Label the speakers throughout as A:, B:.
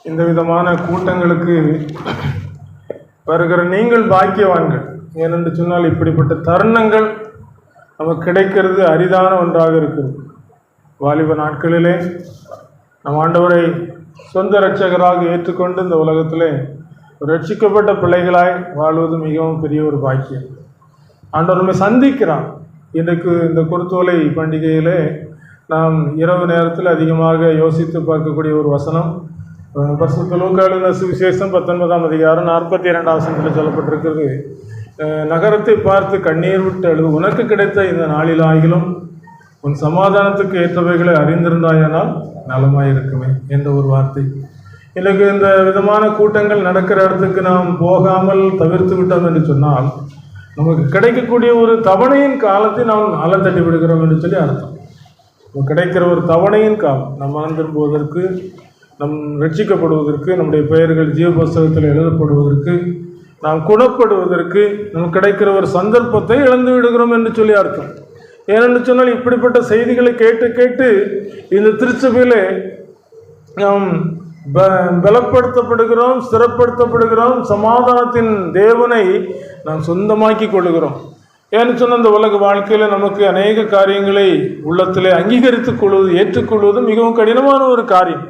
A: இந்த விதமான கூட்டங்களுக்கு வருகிற நீங்கள் பாக்கியவான்கள். ஏனென்று சொன்னால் இப்படிப்பட்ட தருணங்கள் நமக்கு கிடைக்கிறது அரிதான ஒன்றாக இருக்கிறது. வாலிப நாட்களிலே நம் ஆண்டவரை சொந்த இரட்சகராக ஏற்றுக்கொண்டு இந்த உலகத்திலே ரட்சிக்கப்பட்ட பிள்ளைகளாய் வாழ்வது மிகவும் பெரிய ஒரு பாக்கியம். ஆண்டவர் நம்மை சந்திக்கிறான். இன்றைக்கு இந்த குருத்தோலை பண்டிகையிலே நாம் இரவு நேரத்தில் அதிகமாக யோசித்து பார்க்கக்கூடிய ஒரு வசனம் பரிசுத்த லூக்கா எழுதின சுவிசேஷம் 19ஆம் அதிகாரம் 42ஆம் வசனத்தில் சொல்லப்பட்டிருக்கிறது. நகரத்தை பார்த்து கண்ணீர் விட்டு அழுது, உனக்கு கிடைத்த இந்த நாளில் ஆகிலும் உன் சமாதானத்துக்கு ஏற்றவைகளை அறிந்திருந்தாயானால் நலமாயிருக்குமே என்ற ஒரு வார்த்தை. எனக்கு இந்த விதமான கூட்டங்கள் நடக்கிற இடத்துக்கு நாம் போகாமல் தவிர்த்து விட்டோம் என்று சொன்னால் நமக்கு கிடைக்கக்கூடிய ஒரு தவணையின் காலத்தை நாம் தட்டி விடுகிறோம் என்று சொல்லி அர்த்தம். கிடைக்கிற ஒரு தவணையின் காலம் நம் மனம் திரும்புவதற்கு, நம் ரட்சிக்கப்படுவதற்கு, நம்முடைய பெயர்கள் ஜீவ புஸ்தகத்தில் எழுதப்படுவதற்கு, நாம் குணப்படுவதற்கு நமக்கு கிடைக்கிற ஒரு சந்தர்ப்பத்தை இழந்து விடுகிறோம் என்று சொல்லி அர்த்தம். ஏனென்று சொன்னால் இப்படிப்பட்ட செய்திகளை கேட்டு கேட்டு இந்த திருச்சபையிலே நாம் பலப்படுத்தப்படுகிறோம், ஸ்திரப்படுத்தப்படுகிறோம், சமாதானத்தின் தேவனை நாம் சொந்தமாக்கி கொள்ளுகிறோம். ஏன்னு சொன்னால் இந்த உலக வாழ்க்கையில் நமக்கு அநேக காரியங்களை உள்ளத்திலே அங்கீகரித்துக் கொள்வது, ஏற்றுக்கொள்வது மிகவும் கடினமான ஒரு காரியம்.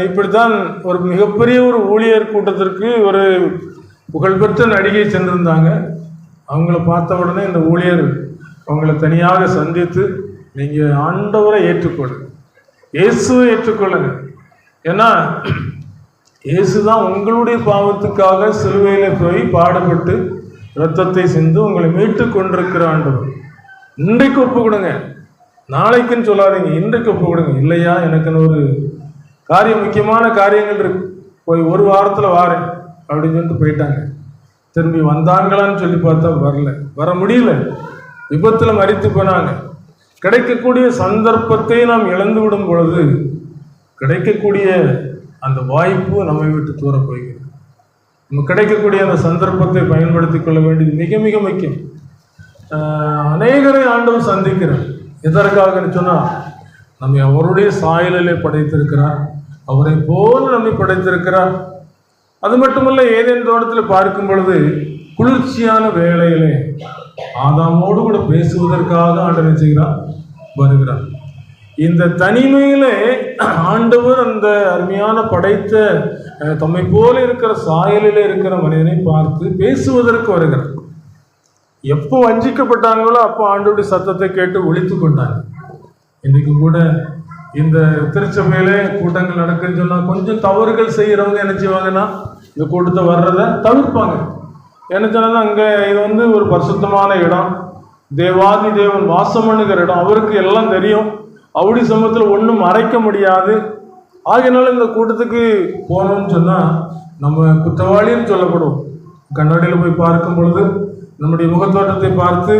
A: இப்படித்தான் ஒரு மிகப்பெரிய ஒரு ஊழியர் கூட்டத்திற்கு ஒரு புகழ்பெற்ற நடிகை சென்றிருந்தாங்க. அவங்கள பார்த்த உடனே இந்த ஊழியர் அவங்கள தனியாக சந்தித்து, நீங்கள் ஆண்டவரை ஏற்றுக்கொள்ளுங்க, இயேசுவை ஏற்றுக்கொள்ளுங்க. ஏன்னா இயேசு தான் உங்களுடைய பாவத்துக்காக சிலுவையில் போய் பாடுபட்டு இரத்தத்தை சிந்து உங்களை மீட்டு கொண்டிருக்கிற ஆண்டவர். இன்றைக்கு ஒப்பு கொடுங்க, நாளைக்குன்னு சொல்லாதீங்க, இன்றைக்கு ஒப்பு கொடுங்க. இல்லையா, எனக்குன்னு ஒரு காரியம், முக்கியமான காரியங்கள் இருக்கு, போய் ஒரு வாரத்தில் வாரேன் அப்படின்னு சொல்லிட்டு போயிட்டாங்க. திரும்பி வந்தாங்களான்னு சொல்லி பார்த்தா வர முடியல, விபத்தில் மரித்து போனாங்க. கிடைக்கக்கூடிய சந்தர்ப்பத்தை நாம் இழந்து விடும் பொழுது கிடைக்கக்கூடிய அந்த வாய்ப்பு நம்மை விட்டு தூர போகிறது. நம்ம கிடைக்கக்கூடிய அந்த சந்தர்ப்பத்தை பயன்படுத்தி கொள்ள வேண்டியது மிக மிக முக்கியம். அநேகரை ஆண்டவர் சந்திக்கிறார். எதற்காகன்னு சொன்னால், நம்மை அவருடைய சாயலிலே படைத்திருக்கிறார், அவரை போல நம்மை படைத்திருக்கிறார். அது மட்டுமல்ல, ஏதேன் தோட்டத்தில் பார்க்கும் பொழுது குளிர்ச்சியான வேளையிலே ஆதாமோடு கூட பேசுவதற்காக ஆண்டவர் செய்கிறார், வருகிறார். இந்த தனிமையிலே ஆண்டவர் அந்த அருமையான படைத்த தம்மை போல இருக்கிற சாயலிலே இருக்கிற மனிதனை பார்த்து பேசுவதற்கு வருகிறார். எப்போ வஞ்சிக்கப்பட்டாங்களோ அப்போ ஆண்டவருடைய சத்தத்தை கேட்டு ஒழித்து கொண்டாங்க. இன்றைக்கு கூட இந்த திருச்சபையிலே கூட்டங்கள் நடக்குன்னு சொன்னால் கொஞ்சம் தவறுகள் செய்கிறவங்க என்ன செய்வாங்கன்னா இந்த கூட்டத்தை வர்றதை தவிர்ப்பாங்க. என்ன சொன்னால் அங்கே இது ஒரு பரிசுத்தமான இடம், தேவாதி தேவன் வாசம் பண்ணுகிற இடம், அவருக்கு எல்லாம் தெரியும், அவருடைய சமூகத்தில் ஒன்றும் மறைக்க முடியாது. ஆகையினால இந்த கூட்டத்துக்கு போனோம்னு சொன்னால் நம்ம குற்றவாளின்னு சொல்லப்படுவோம். கண்ணாடியில் போய் பார்க்கும் பொழுது நம்முடைய முகத்தோட்டத்தை பார்த்து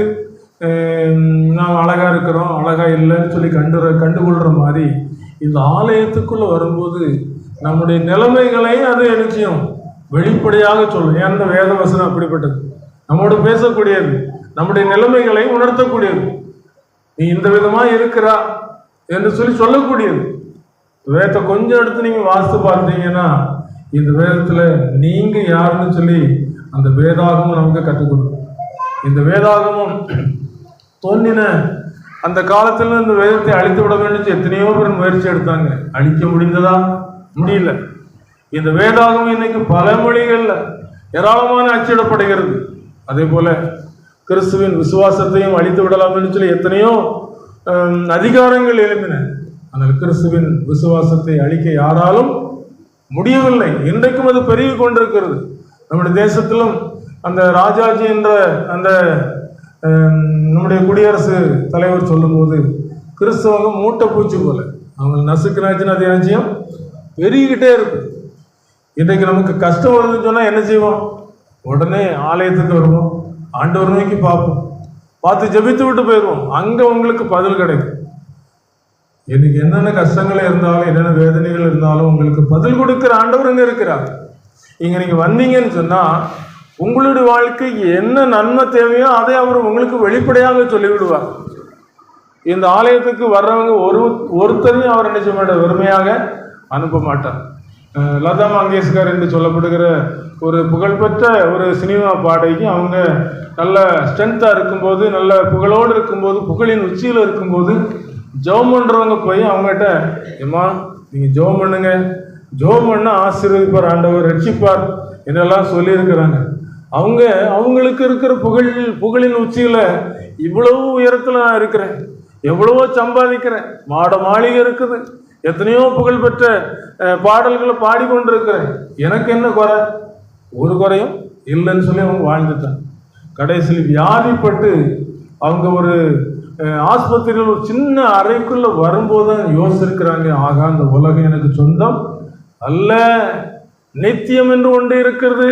A: நாம் அழகாக இருக்கிறோம், அழகாக இல்லைன்னு சொல்லி கண்டுகொள்கிற மாதிரி இந்த ஆலயத்துக்குள்ளே வரும்போது நம்முடைய நிலைமைகளை அது நிச்சயம் வெளிப்படையாக சொல்லும். ஏன்னா வேத வசனம் அப்படிப்பட்டது, நம்மோடு பேசக்கூடியது, நம்முடைய நிலைமைகளை உணர்த்தக்கூடியது. நீ இந்த விதமாக இருக்கிறா என்று சொல்லி சொல்லக்கூடியது. வேதத்தை கொஞ்சம் எடுத்து நீங்கள் வாசித்து பார்த்தீங்கன்னா இந்த வேதத்தில் நீங்கள் யாருன்னு சொல்லி அந்த வேதாகமும் நமக்கு கற்றுக் கொடுக்கும். இந்த வேதாகமும் தோன்றின அந்த காலத்தில் இந்த வேதத்தை அழித்து விட வேண்டும் எத்தனையோ பேர் முயற்சி எடுத்தாங்க. அழிக்க முடிந்ததா? முடியல. இந்த வேதாகமும் இன்னைக்கு பல மொழிகளில் ஏராளமான அச்சிடப்படுகிறது. அதே போல கிறிஸ்துவின் விசுவாசத்தையும் அழித்து விடலாம் என்று சொல்லி எத்தனையோ அதிகாரங்கள் எழுப்பின. ஆனால் கிறிஸ்துவின் விசுவாசத்தை அழிக்க யாராலும் முடியவில்லை. இன்றைக்கும் அது பெருகி கொண்டிருக்கிறது. நம்முடைய தேசத்திலும் அந்த ராஜாஜி என்ற அந்த நம்முடைய குடியரசு தலைவர் சொல்லும்போது கிறிஸ்தவங்க மூட்டை பூச்சி போல அவங்க நசுக்குனாச்சுன்னா அது நிச்சயம் பெருகிக்கிட்டே இருக்கு. இன்றைக்கு நமக்கு கஷ்டம் வருதுன்னு சொன்னால் என்ன செய்வோம்? உடனே ஆலயத்துக்கு வருவோம், ஆண்டவர் நோக்கி பார்ப்போம், பார்த்து ஜெபித்து விட்டு போயிடுவோம். அங்கே உங்களுக்கு பதில் கிடைக்கும். இன்னைக்கு என்னென்ன கஷ்டங்கள் இருந்தாலும், என்னென்ன வேதனைகள் இருந்தாலும் உங்களுக்கு பதில் கொடுக்குற ஆண்டவர் இங்கே இருக்கிறார். இங்கே நீங்கள் வந்தீங்கன்னு சொன்னால் உங்களுடைய வாழ்க்கைக்கு என்ன நன்மை தேவையோ அதை அவர் உங்களுக்கு வெளிப்படையாக சொல்லிவிடுவார். இந்த ஆலயத்துக்கு வர்றவங்க ஒருத்தரையும் அவர் என்ன செய்ய மாட்டார், வெறுமையாக அனுப்ப மாட்டார். லதா மங்கேஷ்கர் என்று சொல்லப்படுகிற ஒரு புகழ்பெற்ற ஒரு சினிமா பாடகி. அவங்க நல்ல ஸ்ட்ரென்த்தாக இருக்கும்போது, நல்ல புகழோடு இருக்கும்போது, புகழின் உச்சியில் இருக்கும்போது ஜெபம் பண்ணுறவங்க போய் அவங்ககிட்ட, ஏம்மா நீங்கள் ஜெபம் பண்ணுங்க, ஜெபம் பண்ணால் ஆசீர்வதிப்பார் ஆண்டவர், ரட்சிப்பார் என்றெல்லாம் சொல்லியிருக்கிறாங்க. அவங்களுக்கு இருக்கிற புகழின் உச்சியில் இவ்வளவு உயரத்தில் நான் இருக்கிறேன், எவ்வளவோ சம்பாதிக்கிறேன், மாளிகை இருக்குது, எத்தனையோ புகழ்பெற்ற பாடல்களை பாடிக்கொண்டிருக்கிறேன், எனக்கு என்ன குறை? ஒரு குறையும் இல்லைன்னு சொல்லி அவங்க வாழ்ந்துட்டாங்க. கடைசியில் வியாதிப்பட்டு அவங்க ஒரு ஆஸ்பத்திரியில் ஒரு சின்ன அறைக்குள்ள வரும்போது தான் யோசிச்சிருக்கிறாங்க, ஆகா இந்த உலகம் எனக்கு சொந்தம் அல்ல, நித்தியம் என்று ஒன்று இருக்கிறது.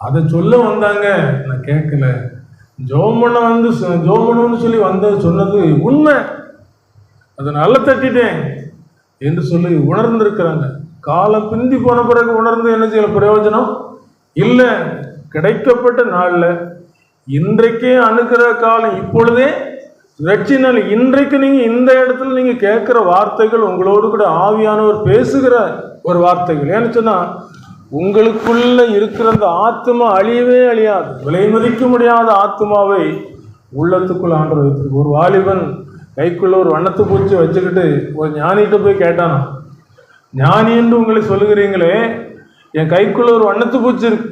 A: அதை சொல்ல வந்தாங்க, நான் கேட்கல. ஜெபம் பண்ணணும்னு சொல்லி சொன்னது உண்மை, அதை நல்லா தட்டிட்டேன் என்று சொல்லி உணர்ந்திருக்கிறாங்க. காலம் பிந்தி போன பிறகு உணர்ந்து என்ன செய்யல பிரயோஜனம் இல்லை. கிடைக்கப்பட்ட நாளில் இன்றைக்கே அணுகிற காலம், இப்பொழுதே ரட்சினால் இன்றைக்கு நீங்கள் இந்த இடத்துல நீங்கள் கேட்குற வார்த்தைகள் உங்களோடு கூட ஆவியானவர் பேசுகிற ஒரு வார்த்தைகள். ஏன்னு சொன்னால் உங்களுக்குள்ள இருக்கிற அந்த ஆத்மா அழியவே அழியாது, விலை மதிக்க முடியாத ஆத்மாவை உள்ளத்துக்குள் ஆண்டு வைத்திருக்கு. ஒரு வாலிபன் கைக்குள்ள ஒரு வண்ணத்து பூச்சி வச்சுக்கிட்டு ஒரு ஞானிகிட்ட போய் கேட்டானா, ஞானி என்று உங்களை சொல்லுகிறீங்களே, என் கைக்குள்ள ஒரு வண்ணத்து பூச்சி இருக்கு,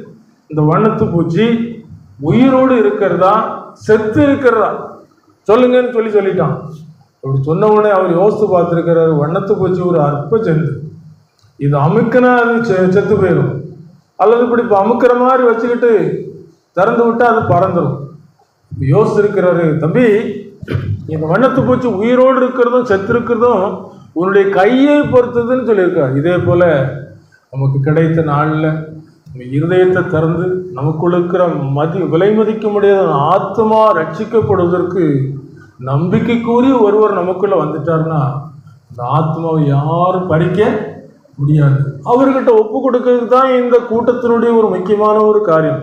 A: இந்த வண்ணத்து பூச்சி உயிரோடு இருக்கிறதா செத்து இருக்கிறதா சொல்லுங்கன்னு சொல்லிட்டான். அப்படி சொன்ன உடனே அவர் யோசித்து பார்த்துருக்கிறார், வண்ணத்து பூச்சி ஒரு அற்ப ஜந்து, இது அமுக்கினா அது செத்து போயிடும், அல்லது இப்படி இப்போ அமுக்கிற மாதிரி வச்சுக்கிட்டு திறந்து விட்டா அது பறந்துடும். யோசிச்சிருக்கிறாரு, தம்பி இந்த வண்ணத்து பூச்சி உயிரோடு இருக்கிறதும் செத்து இருக்கிறதும் உன்னுடைய கையை பொறுத்ததுன்னு சொல்லியிருக்கார். இதே போல நமக்கு கிடைத்த நாளில் நம்ம இருதயத்தை திறந்து நமக்குள்ள இருக்கிற விலை மதிக்க முடியாத ஆத்மா ரட்சிக்கப்படுவதற்கு நம்பிக்கை கூறி ஒருவர் நமக்குள்ள வந்துட்டார்னா அந்த ஆத்மாவை யாரும் பறிக்க முடியாது. அவர்கிட்ட ஒப்பு கொடுக்கிறது தான் இந்த கூட்டத்தினுடைய ஒரு முக்கியமான ஒரு காரியம்.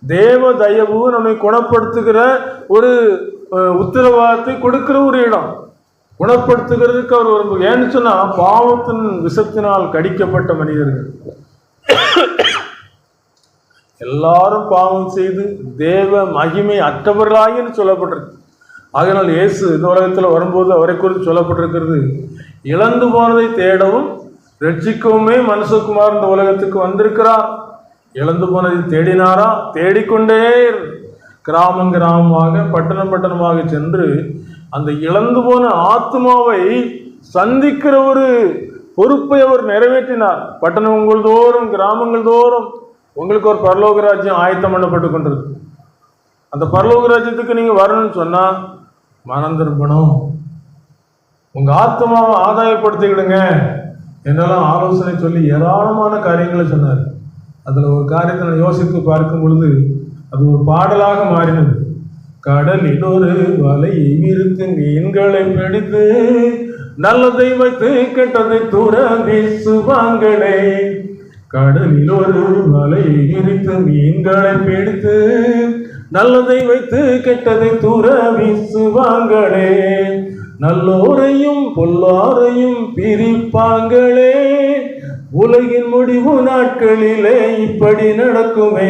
A: தேவ தயவு நம்மை குணப்படுத்துகிற ஒரு உத்தரவாதத்தை கொடுக்கிற ஒரு இடம். குணப்படுத்துகிறதுக்கு அவர் விரும்புகிறார். ஏன்னு சொன்னா பாவத்தின் விஷத்தினால் கடிக்கப்பட்ட மனிதர்கள் எல்லாரும் பாவம் செய்து தேவ மகிமை அற்றவர்களாயின்னு சொல்லப்பட்டிருக்கு. ஆகையினால் இயேசு இந்த உலகத்தில் வரும்போது அவரை குறித்து சொல்லப்பட்டிருக்கிறது, இழந்து போனதை தேடவும் ரட்சிக்கவுமே மனுஷகுமார் இந்த உலகத்துக்கு வந்திருக்கிறார். இழந்து போனதை தேடினாரா? தேடிக்கொண்டே கிராமமாக பட்டணமாக சென்று அந்த இழந்து போன ஆத்மாவை சந்திக்கிற ஒரு பொறுப்பை அவர் நிறைவேற்றினார். பட்டணங்கள் தோறும் கிராமங்கள் தோறும் உங்களுக்கு ஒரு பரலோக ராஜ்யம் ஆயத்தம் பண்ணப்பட்டு கொண்டிருக்கு. அந்த பரலோக ராஜ்யத்துக்கு நீங்கள் வரணும்னு சொன்னால் மனம் திரும்பணும், உங்கள் ஆத்மாவை ஆதாயப்படுத்திக்கிடுங்க என்னெல்லாம் ஆலோசனை சொல்லி ஏராளமான காரியங்களை சொன்னார். அதில் ஒரு காரியத்தை நான் யோசித்து பார்க்கும் பொழுது அது ஒரு பாடலாக மாறினது. கடலில் ஒரு வலையை விரித்து மீன்களை பிடித்து நல்லதை வைத்து கெட்டதை தூர வீசுவாங்களே. கடலில் ஒரு வலையை விரித்து மீன்களை பிடித்து நல்லதை வைத்து கெட்டதை தூர வீசுவாங்களே. நல்லோரையும் பொல்லாரையும் பிரிப்பாங்களே. உலகின் முடிவு நாட்களிலே இப்படி நடக்குமே,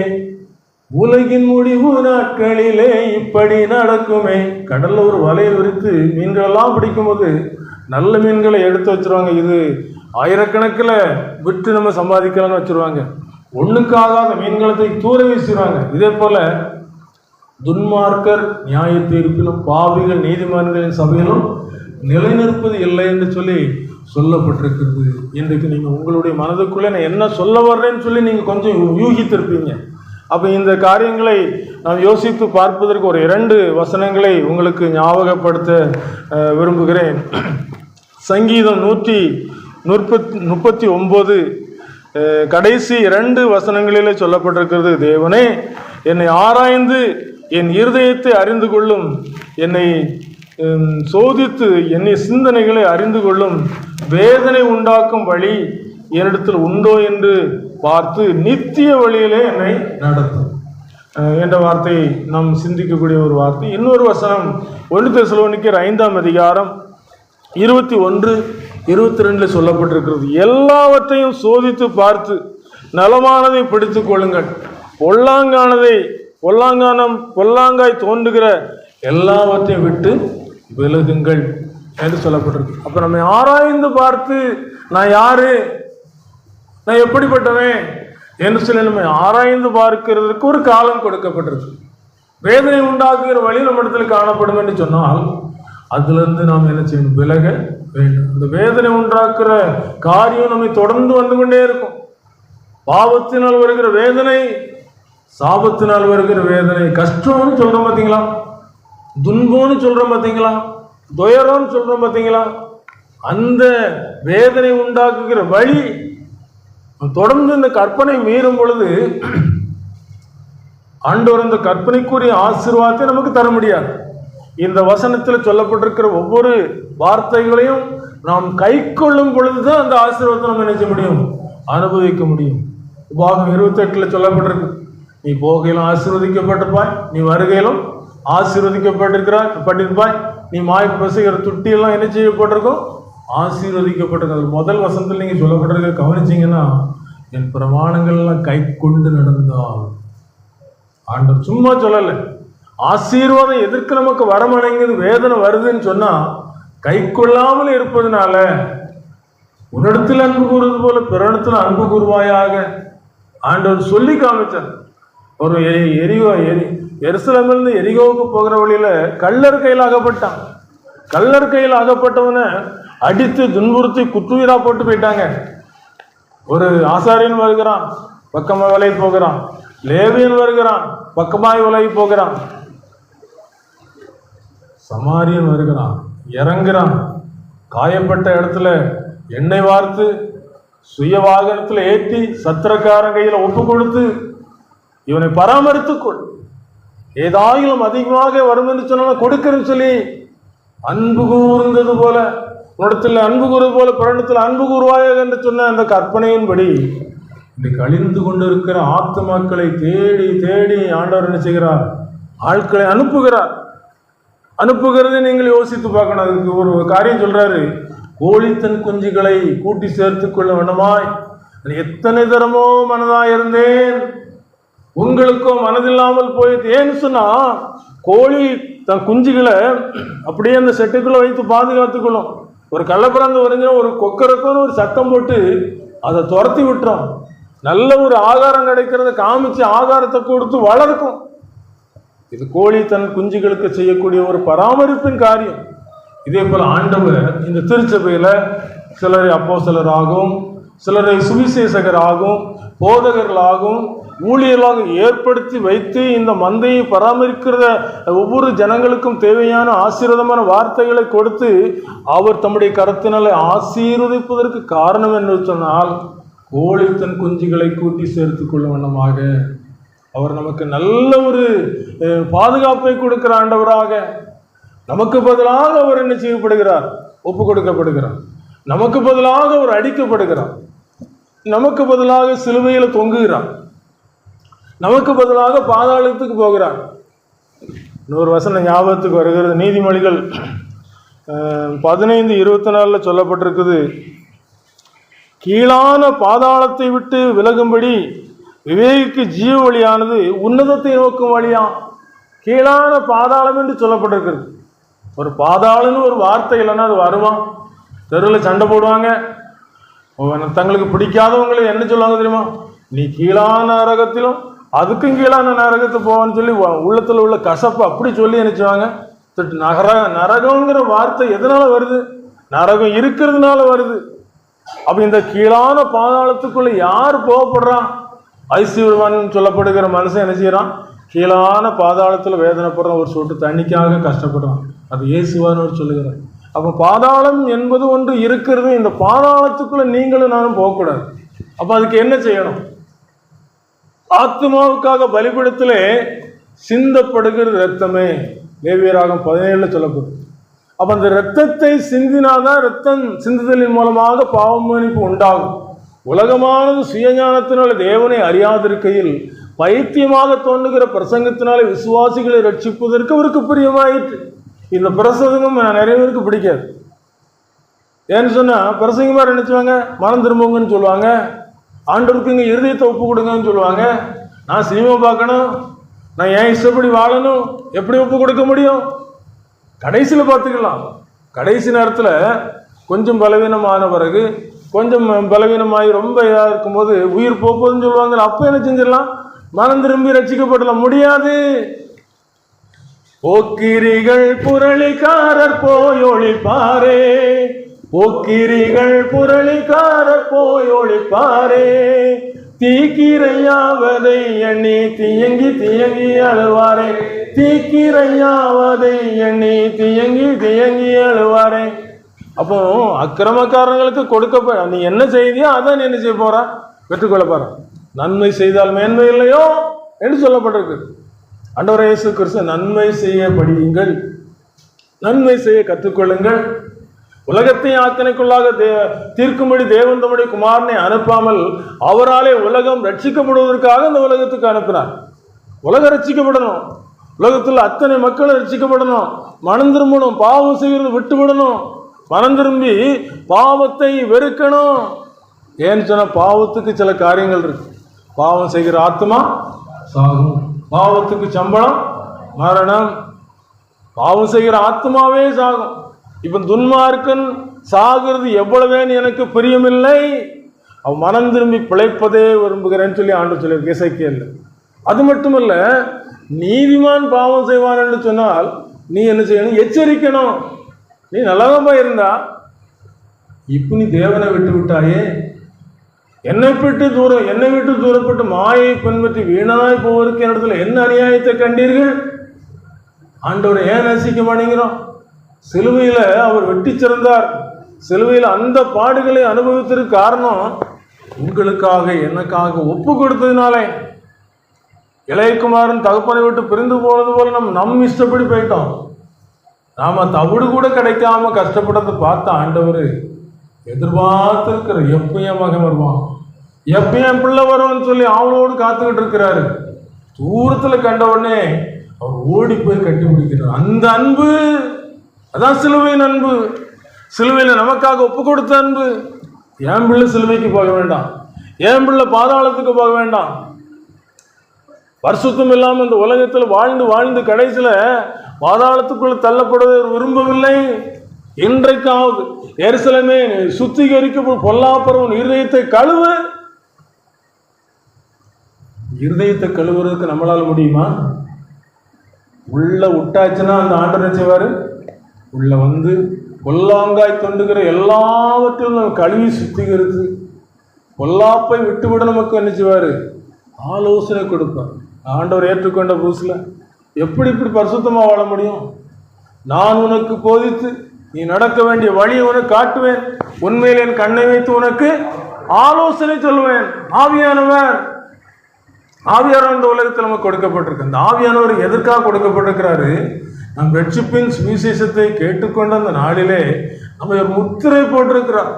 A: உலகின் முடிவு நாட்களிலே இப்படி நடக்குமே. கடல்ல ஒரு வலையை விரித்து மீன்களெல்லாம் பிடிக்கும்போது நல்ல மீன்களை எடுத்து வச்சிருவாங்க. இது ஆயிரக்கணக்கில் விட்டு நம்ம சம்பாதிக்கலாம்னு வச்சிருவாங்க. ஒண்ணுக்காகாத மீன்களை தூர வீசிடுவாங்க. இதே போல துன்மார்க்கர் நியாய தீர்ப்பிலும் பாவிகள் நீதிமான்களின் சபையிலும் நிலைநிற்பது இல்லை என்று சொல்லி சொல்லப்பட்டிருக்கிறது. இன்றைக்கு நீங்கள் உங்களுடைய மனதுக்குள்ளே நான் என்ன சொல்ல வர்றேன்னு சொல்லி நீங்கள் கொஞ்சம் யூகித்திருப்பீங்க. அப்போ இந்த காரியங்களை நான் யோசித்து பார்ப்பதற்கு ஒரு 2 வசனங்களை உங்களுக்கு ஞாபகப்படுத்த விரும்புகிறேன். சங்கீதம் 139 கடைசி 2 வசனங்களிலே சொல்லப்பட்டிருக்கிறது, தேவனே என்னை ஆராய்ந்து என் இருதயத்தை அறிந்து கொள்ளும், என்னை சோதித்து என்னை சிந்தனைகளை அறிந்து கொள்ளும், வேதனை உண்டாக்கும் வழி என்னிடத்தில் உண்டோ என்று பார்த்து நித்திய வழியிலே என்னை நடத்தும் என்ற வார்த்தையை நாம் சிந்திக்கக்கூடிய ஒரு வார்த்தை. இன்னொரு வசனம் 1 தெசலோனிக்கர் 5ஆம் அதிகாரம் 21, 22 சொல்லப்பட்டிருக்கிறது. எல்லாவற்றையும் சோதித்து பார்த்து நலமானதை பிடித்துக் கொள்ளுங்கள், பொல்லாங்காய் தோன்றுகிற எல்லாவற்றையும் விட்டு விலகுங்கள் என்று சொல்லப்பட்டிருக்கு. அப்ப நம்ம ஆராய்ந்து பார்த்து நான் யாரு, நான் எப்படிப்பட்டவன் என்று சொல்லி நம்ம ஆராய்ந்து பார்க்கிறதுக்கு ஒரு காலம் கொடுக்கப்பட்டிருக்கு. வேதனை உண்டாக்குகிற வழி நம்ம இடத்துல காணப்படும் என்று சொன்னால் அதுல இருந்து நாம் என்ன செய்யணும், விலக வேண்டும். இந்த வேதனை உண்டாக்குற காரியம் நம்மை தொடர்ந்து வந்து கொண்டே இருக்கும். பாவத்தினால் வருகிற வேதனை, சாபத்தினால் வருகிற வேதனை, கஷ்டம்னு சொல்றோம் பார்த்தீங்களா, துன்பம்னு சொல்றோம் பார்த்தீங்களா, துயரம்னு சொல்றோம் பார்த்தீங்களா, அந்த வேதனை உண்டாக்குகிற வழி தொடர்ந்து இந்த கற்பனை மீறும் பொழுது ஆண்டவர் அந்த கற்பனைக்குரிய ஆசீர்வாதத்தை நமக்கு தர முடியாது. இந்த வசனத்தில் சொல்லப்பட்டிருக்கிற ஒவ்வொரு வார்த்தைகளையும் நாம் கை கொள்ளும் பொழுதுதான் அந்த ஆசீர்வாதத்தை நம்ம நினைச்ச முடியும், அனுபவிக்க முடியும். உபாகம் 28 சொல்லப்பட்டிருக்கு, நீ போகையிலும் ஆசீர்வதிக்கப்பட்டிருப்பாய், நீ வருகையிலும் ஆசீர்வதிக்கப்பட்டிருப்பாய், நீ மாய் பசுகிற துட்டியெல்லாம் என்ன செய்யப்பட்டிருக்கும், ஆசீர்வதிக்கப்பட்டிருக்கும். முதல் வசனத்தில் நீங்க சொல்லப்பட்டிருக்க கவனிச்சீங்கன்னா, என் பிரமாணங்கள்லாம் கை கொண்டு நடந்தால், ஆண்டவர் சும்மா சொல்லல, ஆசீர்வாதம் எதற்கு நமக்கு வரமடைங்குது, வேதனை வருதுன்னு சொன்னா கை கொள்ளாமல் இருப்பதனால, உன்னிடத்தில் அன்பு கூறுவது போல பிறனிடத்தில் அன்பு கூறுவாயாக ஆண்டவர் சொல்லி காமிச்சார். ஒரு எருசலேமிலிருந்து எரிகோவுக்கு போகிற வழியில கள்ளர் கையில் அகப்பட்டான். கள்ளர் கையில் அகப்பட்டவனை அடித்து துன்புறுத்தி குற்றுயிரா போட்டு போயிட்டாங்க. ஒரு ஆசாரியன் வருகிறான், பக்கமாக விலகி போகிறான். லேவியன் வருகிறான், பக்கமாய் விலகி போகிறான். சமாரியன் வருகிறான், இறங்குறான். காயப்பட்ட இடத்துல எண்ணெய் வார்த்து சுய வாகனத்தில் ஏற்றி சத்திரக்காரன் கையில் ஒப்பு கொடுத்து, இவனை பராமரித்துக்கொள், ஏதாயிலும் அதிகமாக வரும் என்று சொன்னாலும் கொடுக்கிறேன்னு சொல்லி அன்பு கூர்ந்தது போல, உன்னிடத்தில் அன்பு கூறுவது போல பிறனிடத்தில் அன்பு கூறுவாயாக என்று சொன்ன அந்த கற்பனையின்படி இன்றைக்கு அழிந்து கொண்டிருக்கிற ஆத்துமாக்களை தேடி தேடி ஆண்டவர் என்ன செய்கிறார், ஆட்களை அனுப்புகிறார். அனுப்புகிறதை நீங்கள் யோசித்து பார்க்கணும். அதுக்கு ஒரு காரியம் சொல்றாரு, கோழி தன் குஞ்சுகளை கூட்டி சேர்த்து கொள்ள வேண்டுமாய் எத்தனை தரமோ மனதாயிருந்தேன், உங்களுக்கோ மனதில்லாமல் போயிட்டு. ஏன்னு சொன்னா, கோழி தன் குஞ்சுகளை அப்படியே அந்த செட்டுக்குள்ள வைத்து பாதுகாத்துக்கொள்ளும். ஒரு கள்ளப்பிறந்து வரைஞ்ச ஒரு கொக்கரக்கோன்னு ஒரு சத்தம் போட்டு அதை துரத்தி விட்டுரும். நல்ல ஒரு ஆகாரம் கிடைக்கிறத காமிச்சு ஆகாரத்தை கொடுத்து வளர்க்கும். இது கோழி தன் குஞ்சுகளுக்கு செய்யக்கூடிய ஒரு பராமரிப்பின் காரியம். இதே போல ஆண்டவர் இந்த திருச்சபையில சிலரை அப்போஸ்தலராகவும், சிலரை சுவிசேஷகராகவும், போதகர்களாகவும், ஊழியர்களாக ஏற்படுத்தி வைத்து இந்த மந்தையை பராமரிக்கிற ஒவ்வொரு ஜனங்களுக்கும் தேவையான ஆசீர்வாதமான வார்த்தைகளை கொடுத்து அவர் தம்முடைய கரத்தினாலே ஆசீர்வதிப்பதற்கு காரணம் என்று சொன்னால், கோழி தன் குஞ்சுகளை கூட்டி சேர்த்து கொள்ளும் வண்ணமாக அவர் நமக்கு நல்ல ஒரு பாதுகாப்பை கொடுக்கிற ஆண்டவராக, நமக்கு பதிலாக அவர் என்ன செய்யப்படுகிறார், ஒப்பு கொடுக்கப்படுகிறார். நமக்கு பதிலாக அவர் அடிக்கப்படுகிறார். நமக்கு பதிலாக சிலுவையில் தொங்குகிறார். நமக்கு பதிலாக பாதாளத்துக்கு போகிறார். இன்னொரு வசனம் ஞாபகத்துக்கு வருகிறது. நீதிமொழிகள் 15:24 சொல்லப்பட்டிருக்குது, கீழான பாதாளத்தை விட்டு விலகும்படி விவேகிக்கு ஜீவ வழியானது உன்னதத்தை நோக்கும் வழியாம். கீழான பாதாளம் என்று சொல்லப்பட்டிருக்கிறது. ஒரு பாதாளன்னு ஒரு வார்த்தை இல்லைன்னா அது வருமா? தெருவில் சண்டை போடுவாங்க. தங்களுக்கு பிடிக்காதவங்களை என்ன சொல்லுவாங்க தெரியுமா? நீ கீழான நரகத்திலும் அதுக்கும் கீழான நரகத்தை போவான்னு சொல்லி உள்ளத்தில் உள்ள கசப்பு அப்படி சொல்லி நினைச்சுவாங்க. நரகங்கிற வார்த்தை எதனால வருது? நரகம் இருக்கிறதுனால வருது. அப்ப இந்த கீழான பாதாளத்துக்குள்ள யார் போகப்படுறான்? ஐசியுவான் சொல்லப்படுகிற மனுஷன் என்ன செய்யறான்? கீழான பாதாளத்துல வேதனைப்படுறான், ஒரு சொட்டு தண்ணிக்காக கஷ்டப்படுறான். அது இயேசுவான்னு சொல்லுகிறார். அப்ப பாதாளம் என்பது ஒன்று இருக்கிறது. இந்த பாதாளத்துக்குள்ள நீங்களும் நானும் போகக்கூடாது. அப்ப அதுக்கு என்ன செய்யணும்? ஆத்மாவுக்காக பலிபீடத்திலே சிந்தப்படுகிற ரத்தமே லேவியராகம் 17 சொல்லப்படுது. அப்ப அந்த ரத்தத்தை சிந்தினாதான் ரத்தம் சிந்துதலின் மூலமாக பாவ மன்னிப்பு உண்டாகும். உலகமானது சுயஞானத்தினால தேவனை அறியாதிருக்கையில் பைத்தியமாக தோன்றுகிற பிரசங்கத்தினாலே விசுவாசிகளை ரட்சிப்பதற்கு அவருக்கு பிரியமாயிற்று. இந்த பிரசங்கம் நிறைய பேருக்கு பிடிக்காது. ஏன்னு சொன்னா பிரசங்கமாக நினைச்சுவாங்க, மனம் திரும்புங்கன்னு சொல்லுவாங்க. ஆண்டவருக்கு இங்கே இருதயத்தை ஒப்பு கொடுங்கன்னு சொல்லுவாங்க. நான் சினிமா பார்க்கணும், நான் ஏன் இஷ்டப்படி வாழணும், எப்படி ஒப்பு கொடுக்க முடியும்? கடைசியில் பார்த்துக்கலாம். கடைசி நேரத்தில் கொஞ்சம் பலவீனமான பிறகு, கொஞ்சம் பலவீனமாகி ரொம்ப இதாக இருக்கும்போது உயிர் போகுதுன்னு சொல்லுவாங்க. அப்போ என்ன செஞ்சிடலாம்? மனம் திரும்பி ரட்சிக்கப்படலாம். முடியாது. போக்கிரிகள் புரளிக்காரர் போய் ஒளிப்பாரே, போக்கிரிகள் புரளிக்காரர் போய் ஒளிப்பாரே, தீக்கிரையாவதை எண்ணி தியங்கி தியங்கி அழுவாரே, தீக்கிரையாவதை எண்ணி தியங்கி தியங்கி அழுவாரே. அப்போ அக்கிரமக்காரங்களுக்கு கொடுக்க நீ என்ன செய்தியோ அதான் நீ என்ன செய்ய போறா? பெற்றுக்கொள்ள போற. நன்மை செய்தால் மேன்மை இல்லையோ என்று சொல்லப்பட்டிருக்கு. ஆண்டவர் இயேசு கிறிஸ்து நன்மை செய்ய படியுங்கள், நன்மை செய்ய கற்றுக்கொள்ளுங்கள். உலகத்தை ஆக்கினைக்குள்ளாக தீர்க்கும்படி தேவன் தம்முடைய குமாரனை அனுப்பாமல் அவராலே உலகம் ரட்சிக்கப்படுவதற்காக இந்த உலகத்துக்கு அனுப்பினார். உலகம் ரட்சிக்கப்படணும், உலகத்தில் அத்தனை மக்களும் ரட்சிக்கப்படணும், மனம் திரும்பணும், பாவம் செய்கிறது விட்டுவிடணும், மனம் திரும்பி பாவத்தை வெறுக்கணும். ஏன்னு சொன்னா பாவத்துக்கு சில காரியங்கள் இருக்கு. பாவம் செய்கிற ஆத்மா சாகும், பாவத்துக்கு சம்பளம் மரணம். பாவம் செய்கிற ஆத்மாவே சாகும். இப்ப துன்மார்க்கன் சாகிறது எவ்வளவேன்னு எனக்கு பிரியமில்லை, அவன் மனம் திரும்பி பிழைப்பதே விரும்புகிறேன்னு சொல்லி ஆண்டு சொல்லியிருக்கு எசேக்கியேல். அது மட்டுமல்ல, நீதிமான் பாவம் செய்வான் என்று சொன்னால் நீ என்ன செய்யணும்? எச்சரிக்கணும். நீ நல்லதமா இருந்தா இப்ப நீ தேவனை விட்டு விட்டாயே, என்னை விட்டு தூரப்பட்டு மாயை பின்பற்றி வீணாய் போவதற்கு இடத்துல என்ன அநியாயத்தை கண்டீர்கள்? ஆண்டவரை ஏன் நேசிக்க மாட்டேங்கிறோம்? சிலுவையில அவர் வெட்டி சிறந்தார். சிலுவையில் அந்த பாடுகளை அனுபவித்ததுக்கு காரணம் உங்களுக்காக எனக்காக ஒப்பு கொடுத்ததுனாலே. இளையகுமாரன் தகப்பனை விட்டு பிரிந்து போனது போல நம் இஷ்டப்படி போயிட்டோம். நாம தவிடு கூட கிடைக்காம கஷ்டப்பட்டதை பார்த்த ஆண்டவர் எதிர்பார்த்திருக்கிற எப்பயும் என் மகன் வருவான், எப்பயும் என் பிள்ளை வருவான்னு சொல்லி அவனோடு காத்துக்கிட்டு இருக்கிறாரு. தூரத்துல கண்ட உடனே அவர் ஓடி போய் கட்டி பிடிக்கிறார். அந்த அன்பு அதான் சிலுவையின் அன்பு. சிலுவையில் நமக்காக ஒப்பு கொடுத்த அன்பு. என் பிள்ளை சிலுவைக்கு போக வேண்டாம், என் பிள்ளை பாதாளத்துக்கு போக வேண்டாம். பரிசுத்தம் இல்லாம இந்த உலகத்தில் வாழ்ந்து கடைசியில பாதாளத்துக்குள்ள தள்ளப்படுவதை விரும்பவில்லை. இன்றைக்காவது எருசலேமே சுத்திகரிக்க பொல்லாப்பறவன் இருதயத்தை கழுவு. இருதயத்தை கழுவுறதுக்கு நம்மளால முடியுமா? உள்ள விட்டாச்சுன்னா அந்த ஆண்டவர் செய்வாரு, உள்ள வந்து பொல்லாங்காய் தொண்டுகிற எல்லாவற்றையும் நம்ம கழுவி சுத்திகரித்து பொல்லாப்பை விட்டுவிட நமக்கு என்ன செய்வாரு? ஆலோசனை கொடுப்பார். ஆண்டவர் ஏற்றுக்கொண்ட புதுசுல எப்படி இப்படி பரிசுத்தமா வாழ முடியும்? நான் உனக்கு போதித்து நீ நடக்க வேண்டிய வழியை உனக்கு காட்டுவேன், உண்மையில் என் கண்ணை வைத்து உனக்கு ஆலோசனை சொல்லுவேன். ஆவியானவர் இந்த உலகத்தில் நமக்கு கொடுக்கப்பட்டிருக்கு. அந்த ஆவியானவர் எதற்காக கொடுக்கப்பட்டிருக்கிறாரு? நம் ரட்சிப்பின் சுவிசேஷத்தை கேட்டுக்கொண்ட அந்த நாளிலே நம்ம ஒரு முத்திரை போட்டிருக்கிறார்.